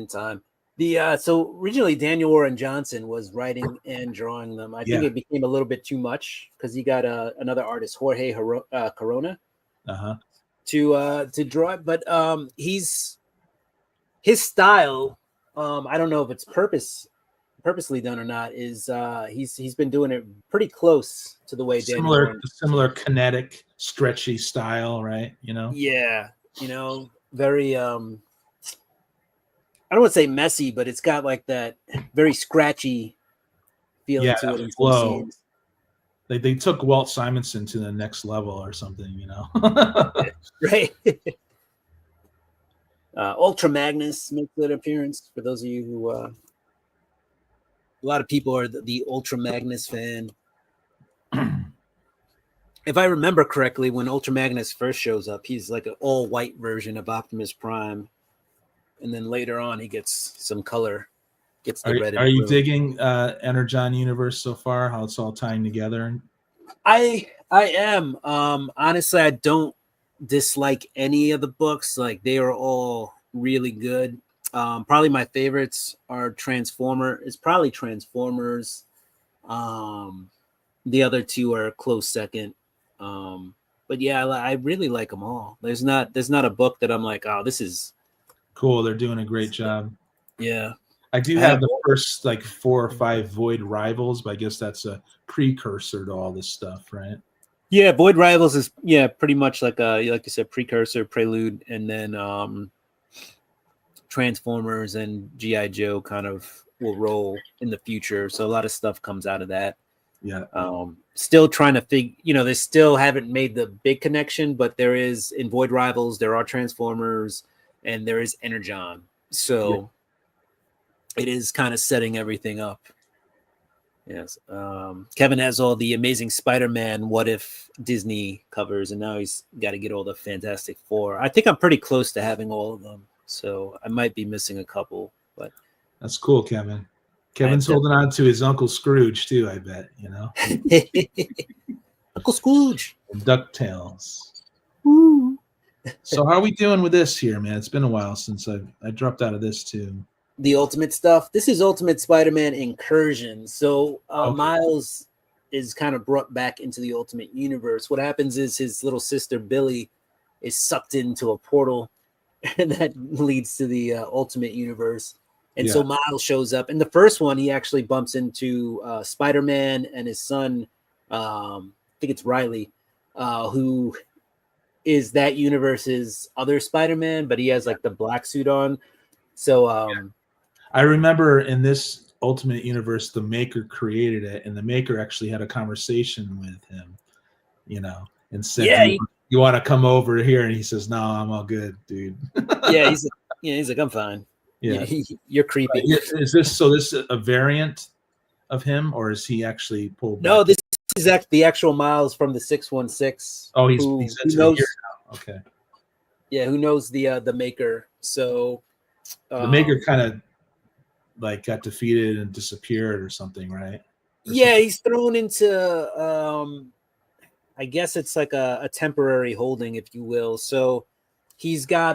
time. The so originally Daniel Warren Johnson was writing and drawing them. I think Yeah. it became a little bit too much because he got another artist, Jorge Corona, to draw it. But his style, I don't know if it's purposely done or not, is he's been doing it pretty close to the way Daniel Warren. Similar kinetic, stretchy style, right? You know? Yeah, very I don't want to say messy, but it's got like that very scratchy feeling to it in some flow. scenes. They took Walt Simonson to the next level or something, Right. Ultra Magnus makes an appearance for those of you who a lot of people are the Ultra Magnus fan. If I remember correctly, when Ultra Magnus first shows up, he's like an all-white version of Optimus Prime. And then later on, he gets some color. Gets the red. Are you digging Energon universe so far? How it's all tying together? I am. Honestly, I don't dislike any of the books. Like they are all really good. Probably my favorites are Transformers. The other two are a close second. But yeah, I really like them all. There's not a book that I'm like, oh, this is cool. They're doing a great job. Yeah. I do have the first like 4 or 5 Void Rivals, but I guess that's a precursor to all this stuff, right? Yeah, Void Rivals is pretty much like you said, precursor, prelude, and then Transformers and G.I. Joe kind of will roll in the future. So a lot of stuff comes out of that. Yeah. Still trying to figure, they still haven't made the big connection, but there is in Void Rivals, there are Transformers and there is Energon. So it is kind of setting everything up. Yes. Kevin has all the Amazing Spider-Man What If Disney covers, and now he's got to get all the Fantastic Four. I think I'm pretty close to having all of them, so I might be missing a couple. But that's cool, Kevin. Kevin's holding on to his Uncle Scrooge too, I bet, Uncle Scrooge. And DuckTales. Woo. So how are we doing with this here, man? It's been a while since I dropped out of this too. The Ultimate stuff. This is Ultimate Spider-Man Incursion. So Miles is kind of brought back into the Ultimate Universe. What happens is his little sister Billy is sucked into a portal, and that leads to the Ultimate Universe. And so Miles shows up. In the first one, he actually bumps into Spider-Man and his son, I think it's Riley, who is that universe's other Spider-Man, but he has like the black suit on. So I remember in this Ultimate Universe, the Maker created it, and the Maker actually had a conversation with him, and said, you want to come over here? And he says, no, I'm all good, dude. He's like, I'm fine. Yeah, you're creepy. Is this a variant of him, or is he actually pulled? No, this is the actual Miles from the 616. Oh, he's who knows? Now. Okay. Yeah, who knows the Maker? So the Maker kind of like got defeated and disappeared or something, right? He's thrown into I guess it's like a temporary holding, if you will. So he's got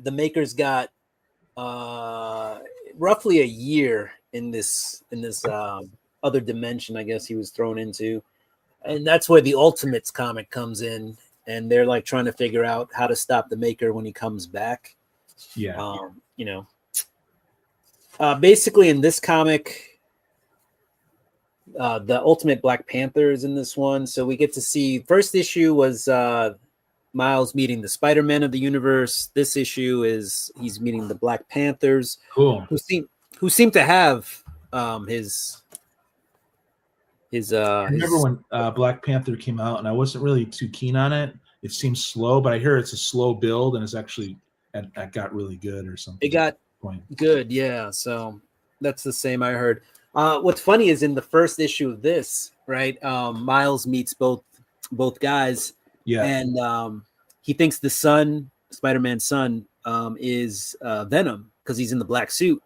the Maker's got roughly a year in this other dimension, I guess he was thrown into. And that's where the Ultimates comic comes in, and they're like trying to figure out how to stop the Maker when he comes back. Yeah. Basically in this comic, the Ultimate Black Panther is in this one. So we get to see, first issue was Miles meeting the Spider-Man of the universe. This issue is he's meeting the Black Panthers. Cool. Who seem to have his I remember when Black Panther came out, and I wasn't really too keen on it it seems slow, but I hear it's a slow build and it's actually it got really good or something. It got good, yeah. So that's the same I heard. What's funny is in the first issue of this, right? Miles meets both guys, Yeah, and he thinks the son, Spider-Man's son, is Venom because he's in the black suit,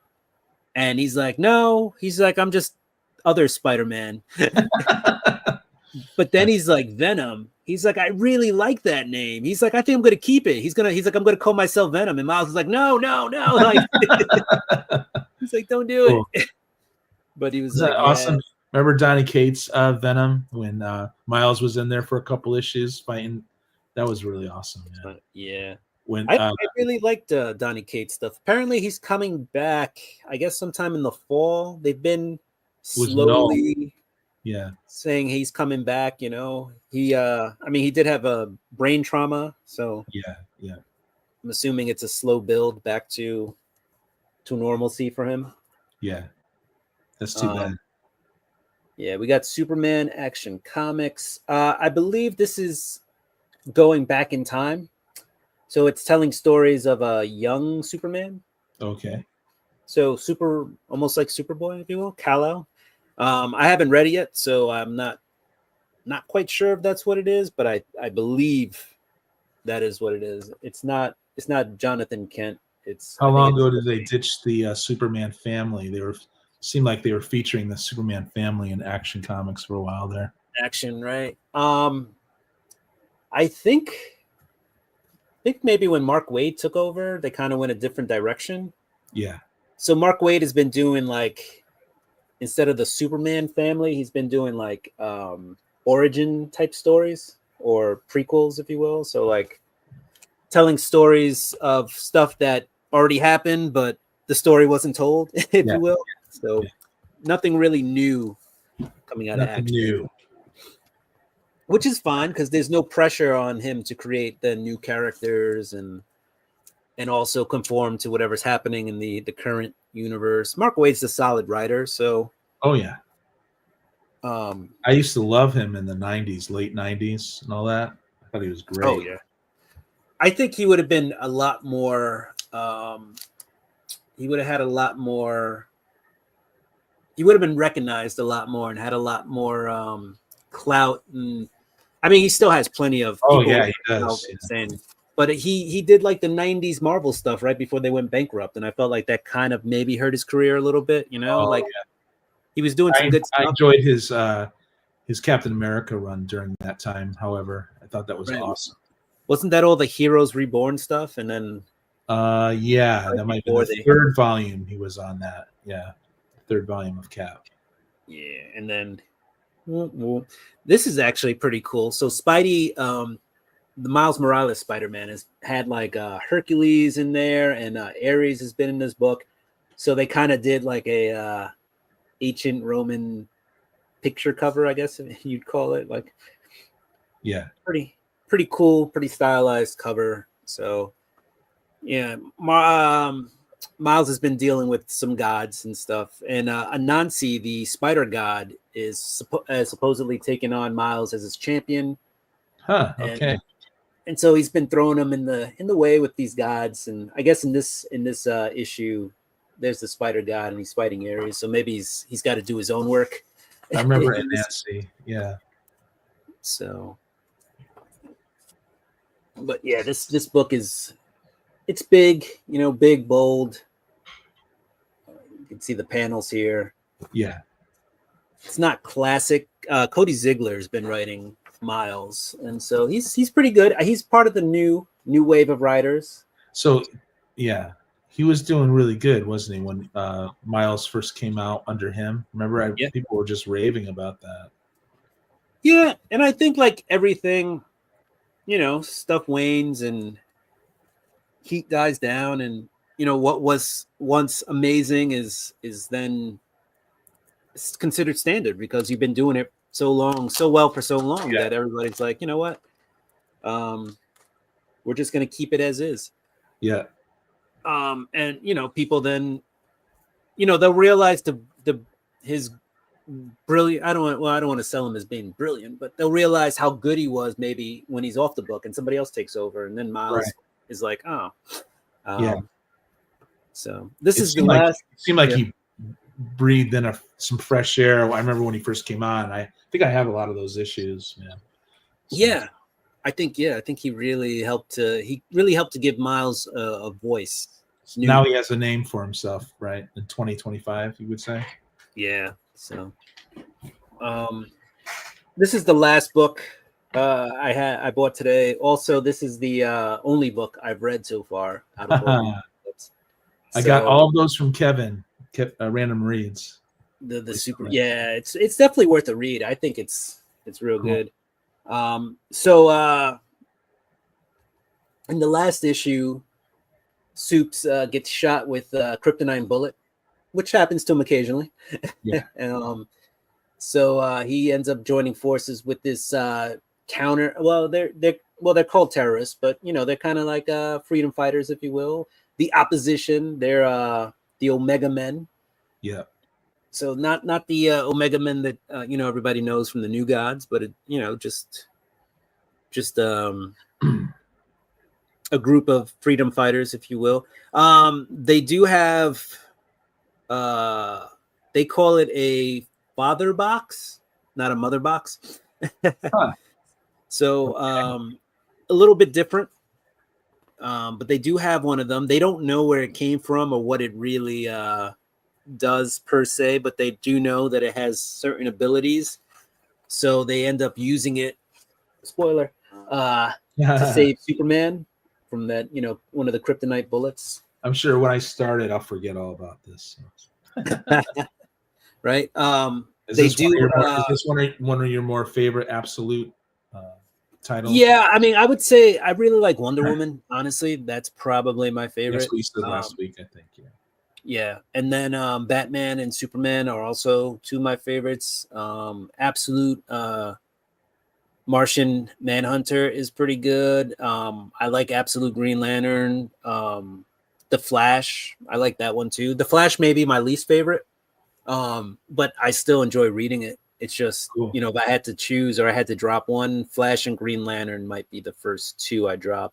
and he's like, no, he's like, I'm just other Spider-Man. But then he's like, Venom. He's like, I really like that name. He's like, I think I'm gonna keep it. He's like, I'm gonna call myself Venom. And Miles is like, no. Like, he's like, don't do Cool. it. But he was Is like, that awesome? Remember Donny Cates' Venom when Miles was in there for a couple issues fighting? That was really awesome. Man. Yeah. When I really liked Donny Cates stuff. Apparently, he's coming back. I guess sometime in the fall. They've been slowly saying he's coming back. You know, he did have a brain trauma, so yeah. I'm assuming it's a slow build back to normalcy for him. Yeah, that's too bad. Yeah, we got Superman Action Comics. I believe this is going back in time. So it's telling stories of a young Superman. Okay. So almost like Superboy, if you will, Kal-El. I haven't read it yet, so I'm not quite sure if that's what it is, but I believe that is what it is. It's not Jonathan Kent. How long ago did they ditch the Superman family? Seemed like they were featuring the Superman family in Action Comics for a while there. Action, right? I think maybe when Mark Waid took over, they kind of went a different direction. Yeah. So Mark Waid has been doing like, instead of the Superman family, he's been doing like origin type stories or prequels, if you will. So like telling stories of stuff that already happened, but the story wasn't told, if you will. So nothing really new coming out of Action. New. Which is fine because there's no pressure on him to create the new characters and also conform to whatever's happening in the current universe. Mark Waid's a solid writer, so. Oh yeah. I used to love him in the '90s, late '90s, and all that. I thought he was great. Oh yeah. I think he would have been a lot more. He would have had a lot more. He would have been recognized a lot more and had a lot more clout. And I mean, he still has plenty of. Oh yeah, he does. But he did like the '90s Marvel stuff right before they went bankrupt, and I felt like that kind of maybe hurt his career a little bit. You know, he was doing some good stuff. I enjoyed his Captain America run during that time. However, I thought that was awesome. Wasn't that all the Heroes Reborn stuff? And then that might be the third volume he was on that. Yeah, third volume of Cap. Yeah, and then this is actually pretty cool. So Spidey, the Miles Morales Spider-Man has had like Hercules in there, and Ares has been in this book. So they kind of did like a ancient Roman picture cover, I guess you'd call it. Like, yeah, pretty cool, pretty stylized cover. So yeah, Miles has been dealing with some gods and stuff, and Anansi, the spider god, is supposedly taking on Miles as his champion. Huh. Okay. And so he's been throwing them in the way with these gods, and I guess in this issue, there's the spider god, and he's fighting Ares. So maybe he's got to do his own work. I remember Nancy. Yeah. So, but yeah, this book it's big, big, bold. You can see the panels here. Yeah. It's not classic. Cody Ziegler has been writing Miles, and so he's pretty good. He's part of the new wave of writers. So, yeah, he was doing really good, wasn't he, when Miles first came out under him? Remember, people were just raving about that. Yeah, and I think like everything, stuff wanes and heat dies down, and what was once amazing is then it's considered standard because you've been doing it so well for so long that everybody's like, you know what, we're just going to keep it as is. Yeah. And people then they'll realize his brilliant. I don't want to sell him as being brilliant, but they'll realize how good he was maybe when he's off the book and somebody else takes over, and then Miles is like, oh, Yeah. So this is the seemed like, last. It seemed like yeah. he breathed in some fresh air. I remember when he first came on. I think I have a lot of those issues, man. So, Yeah, I think he really helped to give Miles a voice. now he has a name for himself, right? In 2025, you would say. Yeah. So, this is the last book I bought today. Also, this is the only book I've read so far out of all these books. I got all of those from Kevin. Random Reads. The super. Yeah, it's definitely worth a read. I think it's real good. So in the last issue, Soups gets shot with a kryptonite bullet, which happens to him occasionally. Yeah. And so he ends up joining forces with this counter. Well, they're called terrorists, but they're kind of like freedom fighters, if you will. The opposition. They're the Omega Men. Yeah. So not the Omega Men that everybody knows from the New Gods, but just a group of freedom fighters, if you will. They do have they call it a father box, not a mother box. So a little bit different. But they do have one of them. They don't know where it came from or what it really does per se, but they do know that it has certain abilities. So they end up using it, spoiler, to save Superman from that, one of the kryptonite bullets. I'm sure when I started, I'll forget all about this. Right. Is this one of your more favorite absolute titles? Yeah, I mean, I would say I really like Wonder Woman. Honestly, that's probably my favorite. That's what you said last week, I think. Yeah. Yeah, and then Batman and Superman are also two of my favorites. Absolute Martian Manhunter is pretty good. I like Absolute Green Lantern. The Flash, I like that one too. The Flash may be my least favorite, but I still enjoy reading it. It's just, cool. If I had to choose or I had to drop one, Flash and Green Lantern might be the first two I drop.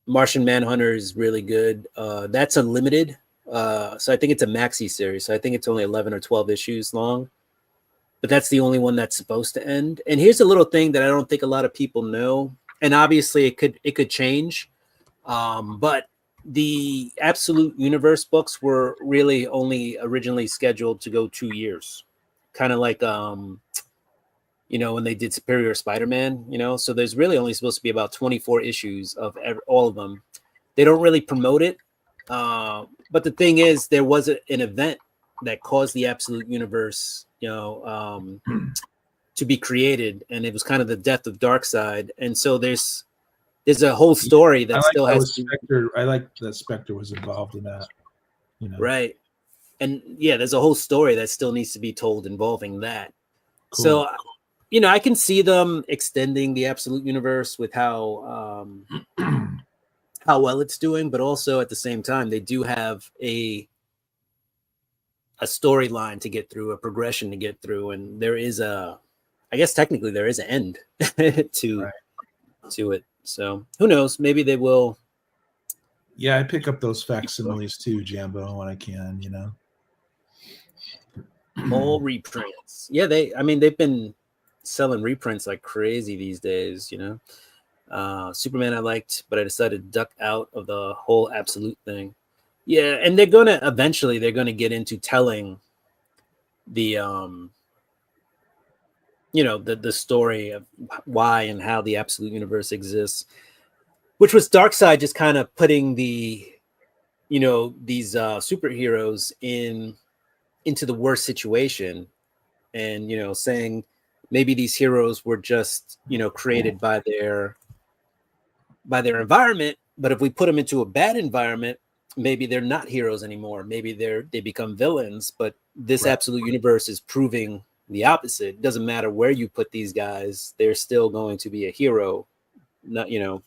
Martian Manhunter is really good. That's unlimited. So I think it's a maxi series. So I think it's only 11 or 12 issues long. But that's the only one that's supposed to end. And here's a little thing that I don't think a lot of people know. And obviously it could change. But the Absolute Universe books were really only originally scheduled to go 2 years. Kind of like when they did Superior Spider-Man, so there's really only supposed to be about 24 issues of all of them. They don't really promote it. But the thing is, there was an event that caused the Absolute Universe, to be created. And it was kind of the death of Darkseid. And so there's a whole story that still has Spectre. I like that Spectre was involved in that. Right. And yeah, there's a whole story that still needs to be told involving that. Cool. So, I can see them extending the Absolute Universe with how well it's doing, but also at the same time, they do have a storyline to get through, a progression to get through, and there is I guess technically there is an end to it. So who knows? Maybe they will. Yeah, I pick up those facsimiles too, Jambo, when I can. All reprints. Yeah, they've been selling reprints like crazy these days. Superman I liked, but I decided to duck out of the whole Absolute thing. Yeah, and they're gonna get into telling the the story of why and how the Absolute Universe exists, which was Darkseid just kind of putting the these superheroes into the worst situation, and saying maybe these heroes were just created by their environment, but if we put them into a bad environment, maybe they're not heroes anymore. Maybe they become villains. But this Absolute Universe is proving the opposite. It doesn't matter where you put these guys; they're still going to be a hero, not given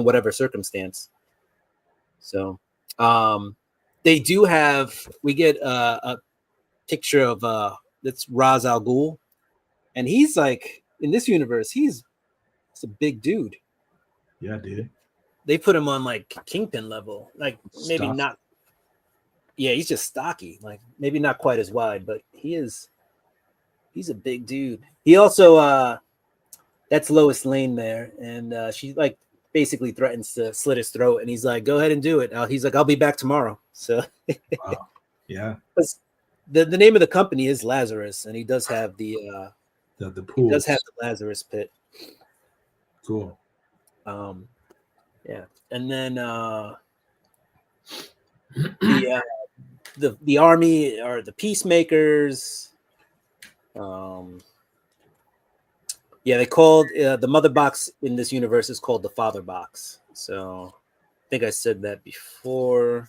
whatever circumstance. So, they do have. We get a picture of that's Ra's al Ghul, and he's like in this universe, he's a big dude. Yeah, dude. They put him on like Kingpin level, like maybe Stocky. not. Yeah, he's just stocky, like maybe not quite as wide, but he's a big dude. He also that's Lois Lane there, and she like basically threatens to slit his throat, and he's like, "Go ahead and do it." He's like, "I'll be back tomorrow." So, Wow. Yeah. the name of the company is Lazarus, and he does have the The pool. he does have the Lazarus pit. Cool. Yeah, and then the army or the peacemakers. Yeah, they called the mother box in this universe is called the father box. So I think I said that before.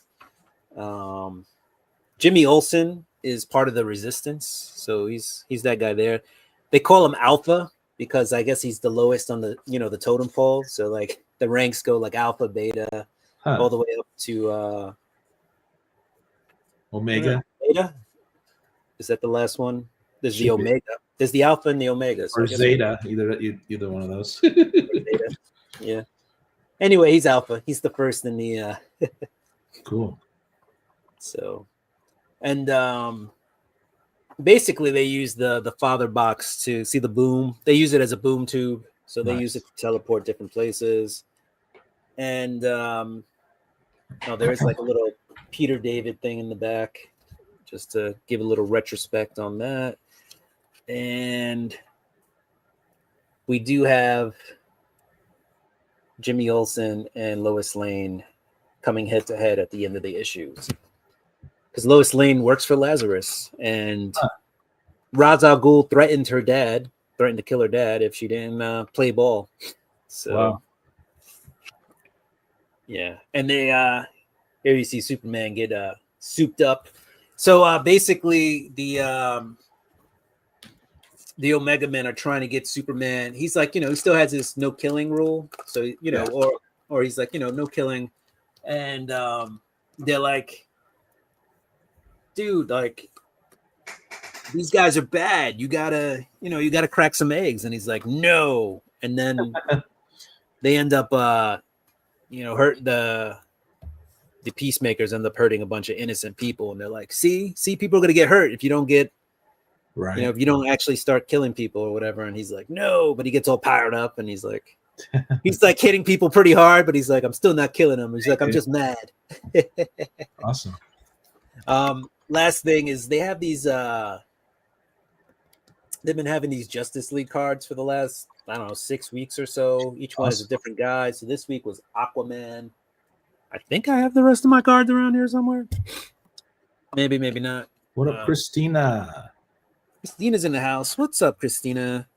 Jimmy Olsen is part of the resistance, so he's that guy there. They call him Alpha because I guess he's the lowest on the the totem pole. So like the ranks go like Alpha, Beta, all the way up to Omega. Beta. Is that the last one? There's the Should be. Omega. There's the Alpha and the Omega. So Or I guess Zeta, either one of those. Beta. Yeah. Anyway, he's Alpha. He's the first in the Cool. so, and basically they use the father box to see the boom. They use it as a boom tube, so they use it to teleport different places. And there is like a little Peter David thing in the back, just to give a little retrospect on that. And we do have Jimmy Olsen and Lois Lane coming head to head at the end of the issues. Because Lois Lane works for Lazarus, and Ra's al Ghul threatened to kill her dad if she didn't play ball. So, Wow. yeah. And they here you see Superman get souped up. So basically the Omega Men are trying to get Superman. He's like, he still has this no killing rule. So, or he's like, no killing. And they're like, dude, like these guys are bad. You gotta crack some eggs. And he's like, no. And then they end up, hurt the peacemakers end up hurting a bunch of innocent people. And they're like, see, people are going to get hurt if you don't get, Right. if you don't actually start killing people or whatever. And he's like, no, but he gets all powered up and he's like hitting people pretty hard, but he's like, I'm still not killing them. He's like, I'm just mad. Awesome. Last thing is they have these, they've been having these Justice League cards for the last, 6 weeks or so. Each one is a different guy. So this week was Aquaman. I think I have the rest of my cards around here somewhere. Maybe not. What up, Christina? Christina's in the house. What's up, Christina?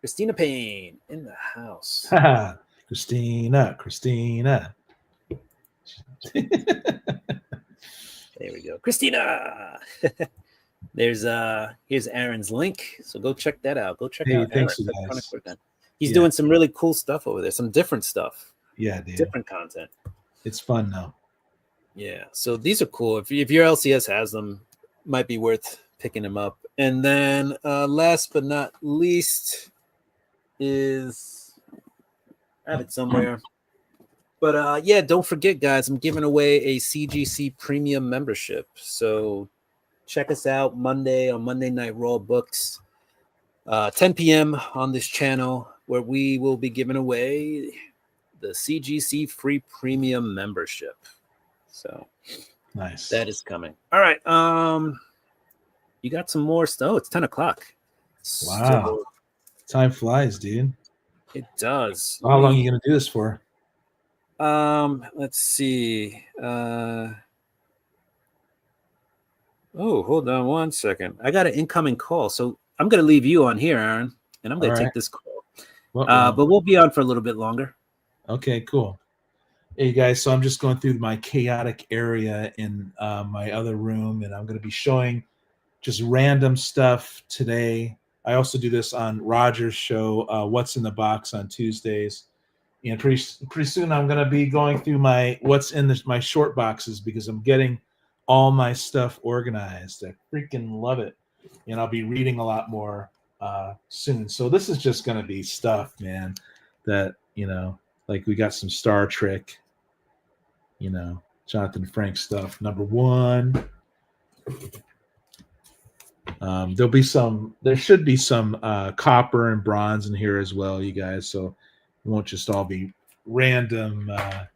Christina Payne in the house. Christina. There we go. Christina. Here's Aaron's link. So go check that out. Go check out thanks, Aaron. you guys. He's doing some really cool stuff over there. Some different stuff. Yeah, dude. Different content. It's fun now. Yeah. So these are cool. If your LCS has them, might be worth picking them up. And then last but not least is I have it somewhere. But don't forget, guys, I'm giving away a CGC premium membership. So check us out Monday on Monday Night Raw Books, 10 p.m. on this channel, where we will be giving away the CGC free premium membership. So Nice. that is coming. All right. You got some more stuff. Oh, it's 10 o'clock. Wow. So Time flies, dude. it does. How long are you gonna do this for? Let's see. Hold on one second. I got an incoming call, so I'm gonna leave you on here, Aaron, and I'm gonna All take right. this call. Well, But we'll be on for a little bit longer. okay, cool. Hey guys, so I'm just going through my chaotic area in my other room, and I'm going to be showing just random stuff today. I also do this on Roger's show, What's in the Box, on Tuesdays. And pretty soon I'm gonna be going through what's in my short boxes because I'm getting all my stuff organized. I freaking love it, and I'll be reading a lot more soon. So this is just gonna be stuff, man. That like we got some Star Trek, Jonathan Frakes stuff. Number one. There should be some copper and bronze in here as well, you guys. So it won't just all be random. I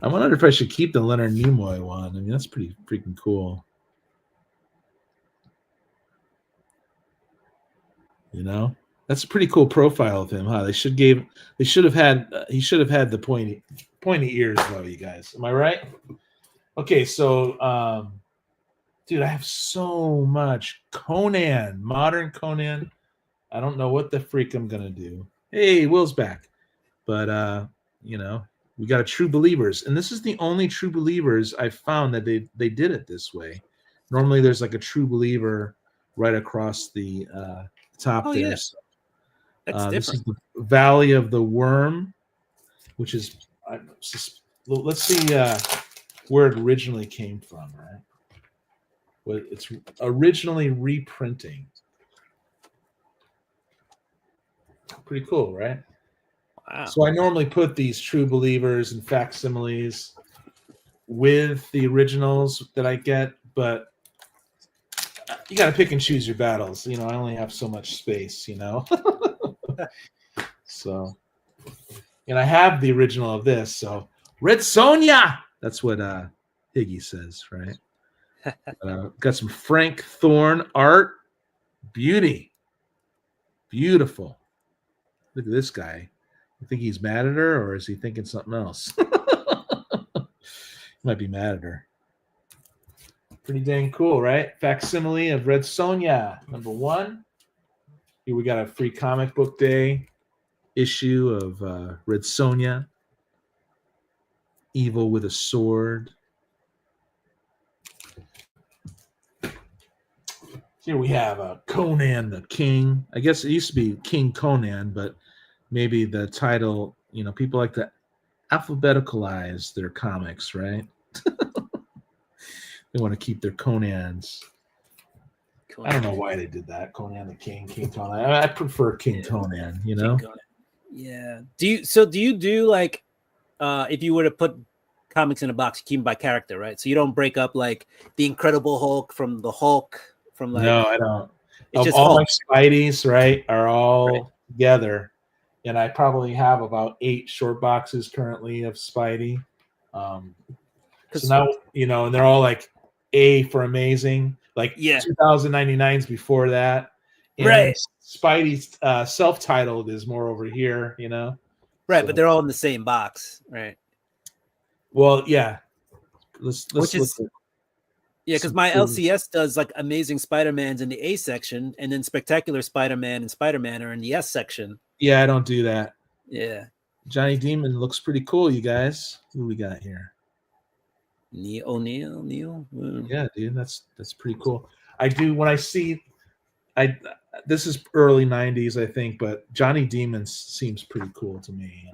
wonder if I should keep the Leonard Nimoy one. I mean, that's pretty freaking cool. That's a pretty cool profile of him, huh? He should have had the pointy ears, though, you guys. Am I right? Okay, so dude, I have so much Conan, modern Conan. I don't know what the freak I'm gonna do. Hey, Will's back, but we got a True Believers, and this is the only True Believers I've found that they did it this way. Normally, there's like a True Believer right across the top there. Yeah. So, That's different. This is the Valley of the Worm, which is let's see where it originally came from, right? Well, it's originally reprinting. Pretty cool, right? Wow. So I normally put these True Believers and facsimiles with the originals that I get, but you got to pick and choose your battles. I only have so much space, So, and I have the original of this. So, Red Sonja. That's what Higgy says, right? Got some Frank Thorne art. Beautiful. Look at this guy. You think he's mad at her, or is he thinking something else? He might be mad at her. Pretty dang cool, right? Facsimile of Red Sonja, number one. Here we got a free comic book day issue of Red Sonja. Evil with a sword. Here we have Conan the King. I guess it used to be King Conan, but maybe the title, people like to alphabeticalize their comics, right? They want to keep their Conans. I don't know why they did that. Conan the King, King Conan. I prefer King Conan, King Conan. Yeah. Do you do like if you were to put comics in a box, you keep them by character, right? So you don't break up like the Incredible Hulk from the Hulk from like. No, I don't. It's just all Hulk. my Spideys, right, are all together, and I probably have about 8 short boxes currently of Spidey. So now and they're all like A for amazing, like 2099's before that, and right? Spidey's self-titled is more over here, Right, So, but they're all in the same box, right? well, yeah. Let's Which is look at because my LCS does like Amazing Spider-Man's in the A section, and then Spectacular Spider-Man and Spider-Man are in the S section. Yeah, I don't do that. Yeah. Johnny Demon looks pretty cool, you guys. Who do we got here? Neil. Yeah, dude, that's pretty cool. I do when I see, this is early '90s, I think, but Johnny Demon seems pretty cool to me.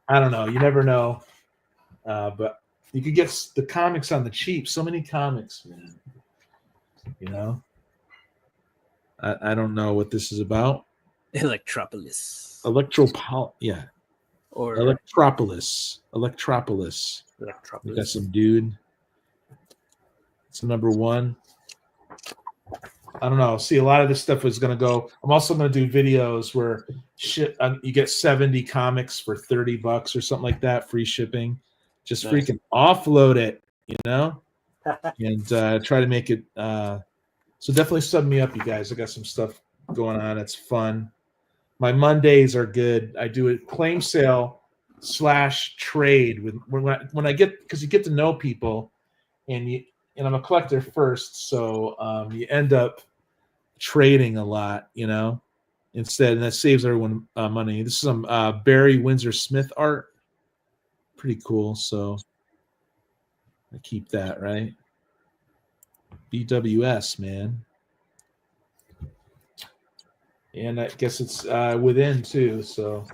I don't know. You never know, but you could get the comics on the cheap. So many comics, man. I don't know what this is about. Electropolis. Yeah. Or Electropolis. We got some dude. It's number one. I don't know. See, a lot of this stuff is going to go. I'm also going to do videos where you get 70 comics for $30 or something like that, free shipping. Just Nice. Freaking offload it, and try to make it. So definitely sub me up, you guys. I got some stuff going on. It's fun. My Mondays are good. I do a claim sale / trade with when I get, because you get to know people, and I'm a collector first, so you end up trading a lot, instead, and that saves everyone money. This is some Barry Windsor Smith art, pretty cool. So I keep that, right? BWS, man. and I guess it's within too. So,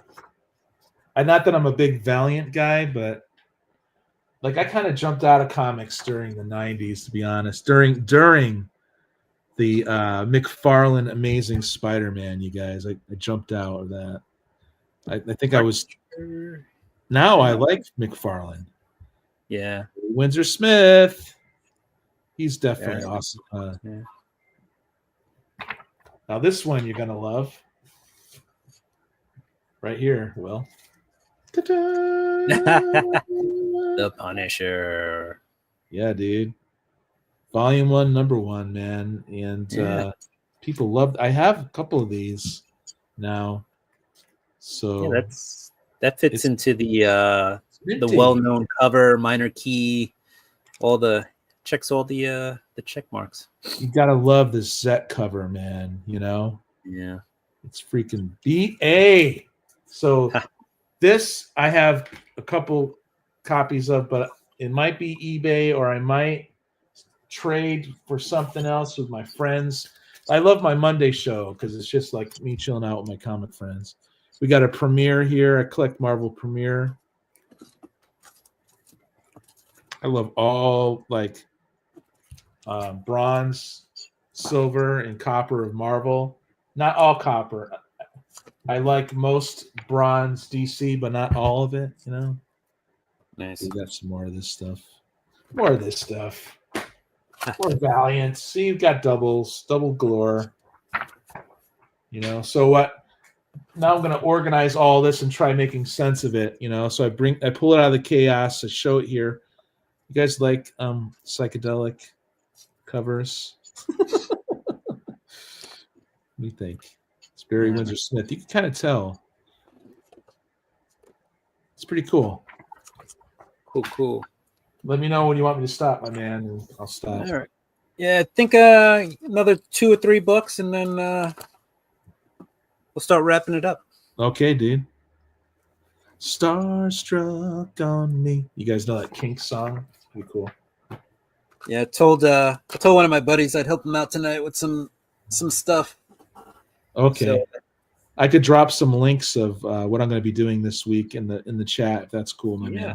not that I'm a big Valiant guy, but like I kind of jumped out of comics during the '90s, to be honest. During the McFarlane Amazing Spider-Man, you guys, I jumped out of that. I think I was. Now I like McFarlane. Yeah, Windsor Smith. He's definitely awesome. Yeah. Now this one you're gonna love. Right here, Will. The Punisher. Yeah, dude. Volume 1, number 1, man. And people love. I have a couple of these now. So Yeah, that fits into the well-known cover, minor key, checks all the check marks. You gotta love this Zet cover, man. You know, Yeah, it's freaking BA. So this I have a couple copies of, but it might be eBay or I might trade for something else with my friends. I love my Monday show because it's just like me chilling out with my comic friends. We got a premiere here. I collect Marvel Premiere. I love all like bronze, silver, and copper of Marvel. Not all copper. I like most bronze DC, but not all of it. You know. nice. We got some more of this stuff. More of this stuff. More Valiant. See, you've got double galore. You know. So what? Now I'm going to organize all this and try making sense of it. You know. So I pull it out of the chaos. I show it here. You guys like psychedelic covers? What do you think? It's Barry Windsor Smith. You can kind of tell. It's pretty cool. Cool. Let me know when you want me to stop, my man, and I'll stop. All right. Yeah, I think another 2 or 3 books, and then we'll start wrapping it up. Okay, dude. Starstruck on me. You guys know that Kink song? It's pretty cool. Yeah, I told one of my buddies I'd help him out tonight with some stuff. Okay. So, I could drop some links of what I'm going to be doing this week in the chat if that's cool, my man.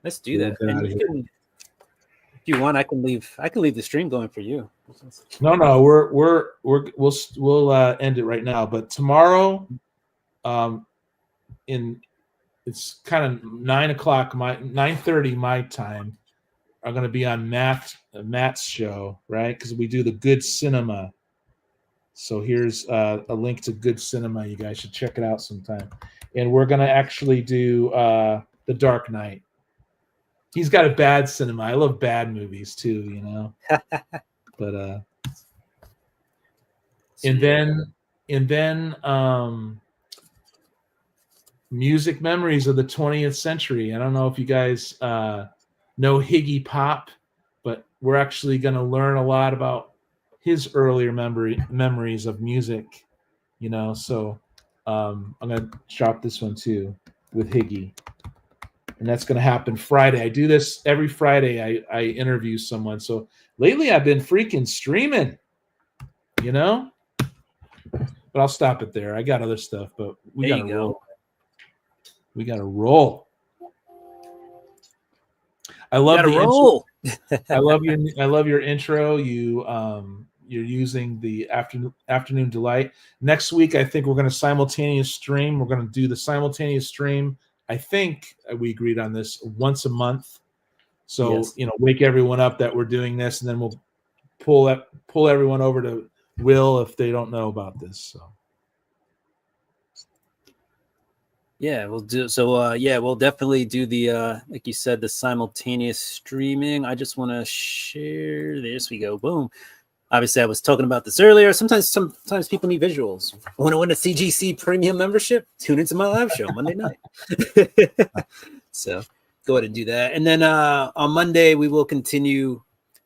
Let's do that. And if you want, I can leave the stream going for you. No, we'll end it right now. But tomorrow, it's kind of 9:30 my time. I'm going to be on Matt's show, right? Because we do the Good Cinema. So here's a link to Good Cinema. You guys should check it out sometime. And we're going to actually do The Dark Knight. He's got a bad cinema. I love bad movies too, you know. But and then music memories of the 20th century. I don't know if you guys know Iggy Pop, but we're actually going to learn a lot about his earlier memories of music, you know. So I'm going to drop this one too with Iggy. And that's going to happen Friday. I do this every Friday. I interview someone. So lately I've been freaking streaming, you know. But I'll stop it there. I got other stuff, but we got to roll. We got to roll. I love the roll. I love your intro. You're using the afternoon delight. Next week, I think we're going to simultaneous stream. We're going to do the simultaneous stream. I think we agreed on this once a month. So, yes. You know, wake everyone up that we're doing this, and then we'll pull everyone over to Will if they don't know about this. So, yeah, we'll do. So, we'll definitely do the like you said, the simultaneous streaming. I just want to share this. We go, boom. Obviously, I was talking about this earlier. Sometimes people need visuals. Want to win a CGC premium membership? Tune into my live show Monday night. So go ahead and do that. And then on Monday, we will continue.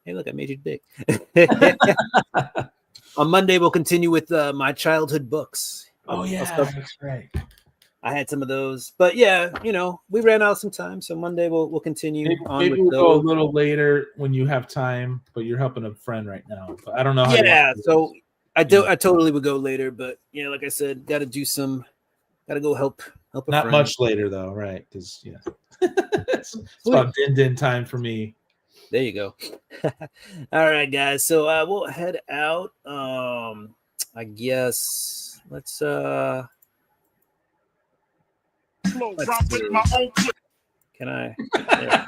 Hey, look, I made you big. On Monday, we'll continue with my childhood books. Oh, yeah, that's right. I had some of those, but yeah, you know, we ran out some time, so Monday we'll continue. Maybe we'll go a little later when you have time, but you're helping a friend right now. But I don't know. Yeah, so I totally would go later, but yeah, like I said, got to go help a Not friend. much later though, right? Because it's about din time for me. There you go. All right, guys. So we'll head out. I guess let's Flow, drop with my own clip. can I yeah.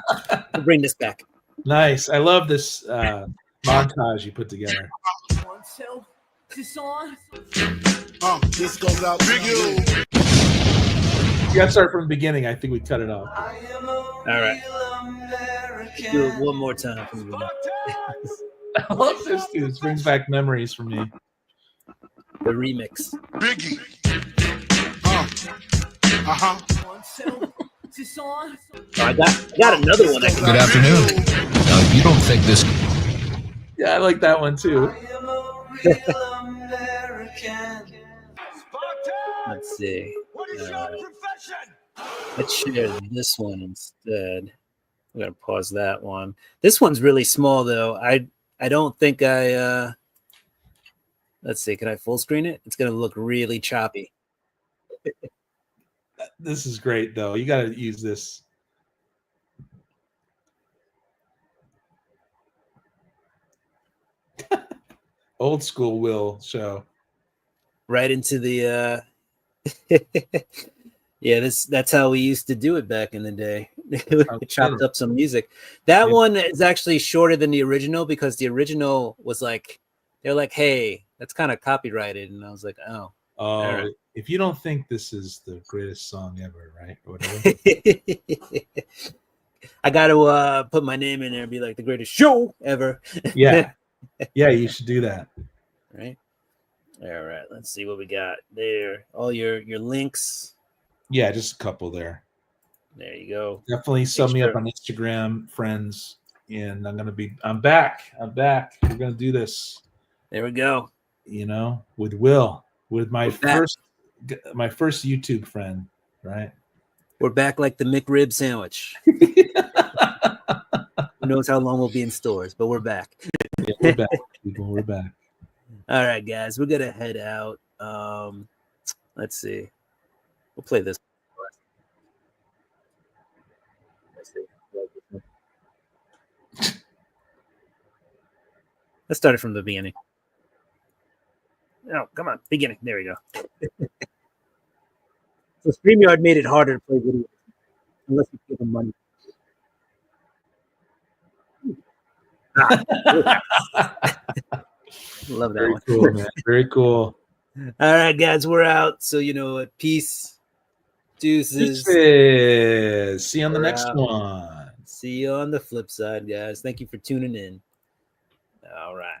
We'll bring this back. Nice. I love this montage you put together. This goes out to you. You got to start from the beginning. I think we cut it off. I am a All right. real American. Do it one more time for me. Spartans! I love this dude. This brings back memories for me. The remix. Biggie. Uh-huh. Oh, I got another one. Good afternoon. Now, if you don't think this Yeah, I like that one too. I am a real American. Spartans! Let's see. What is your profession? Let's share this one instead. I'm gonna pause that one. This one's really small though. I don't think I let's see, can I full screen it? It's gonna look really choppy. This is great though. You got to use this. Old school Will show. Right into the yeah, that's how we used to do it back in the day. We chopped up some music. That one is actually shorter than the original because the original was like they're like, hey, that's kind of copyrighted, and I was like, oh. Oh, right. if you don't think this is the greatest song ever, right? Or whatever. I got to put my name in there and be like the greatest show ever. Yeah. Yeah, you should do that. Right. All right. Let's see what we got there. All your links. Yeah, just a couple there. There you go. Definitely sub me up sure. on Instagram, friends. And I'm back. We're gonna do this, There we go. with Will, with my We're first YouTube friend, right? We're back like the McRib sandwich. Who knows how long we'll be in stores, but we're back. Yeah, we're back, people. We're back. All right, guys, we're gonna head out. Let's see. We'll play this. Let's start it from the beginning. Oh, come on, beginning. There we go. So StreamYard made it harder to play videos unless you give them money. Love that Very one. cool, man. Very cool. All right, guys, we're out. So you know what? Peace. Deuces. Deuces. See you on the We're next out. one. See you on the flip side, guys. Thank you for tuning in. All right.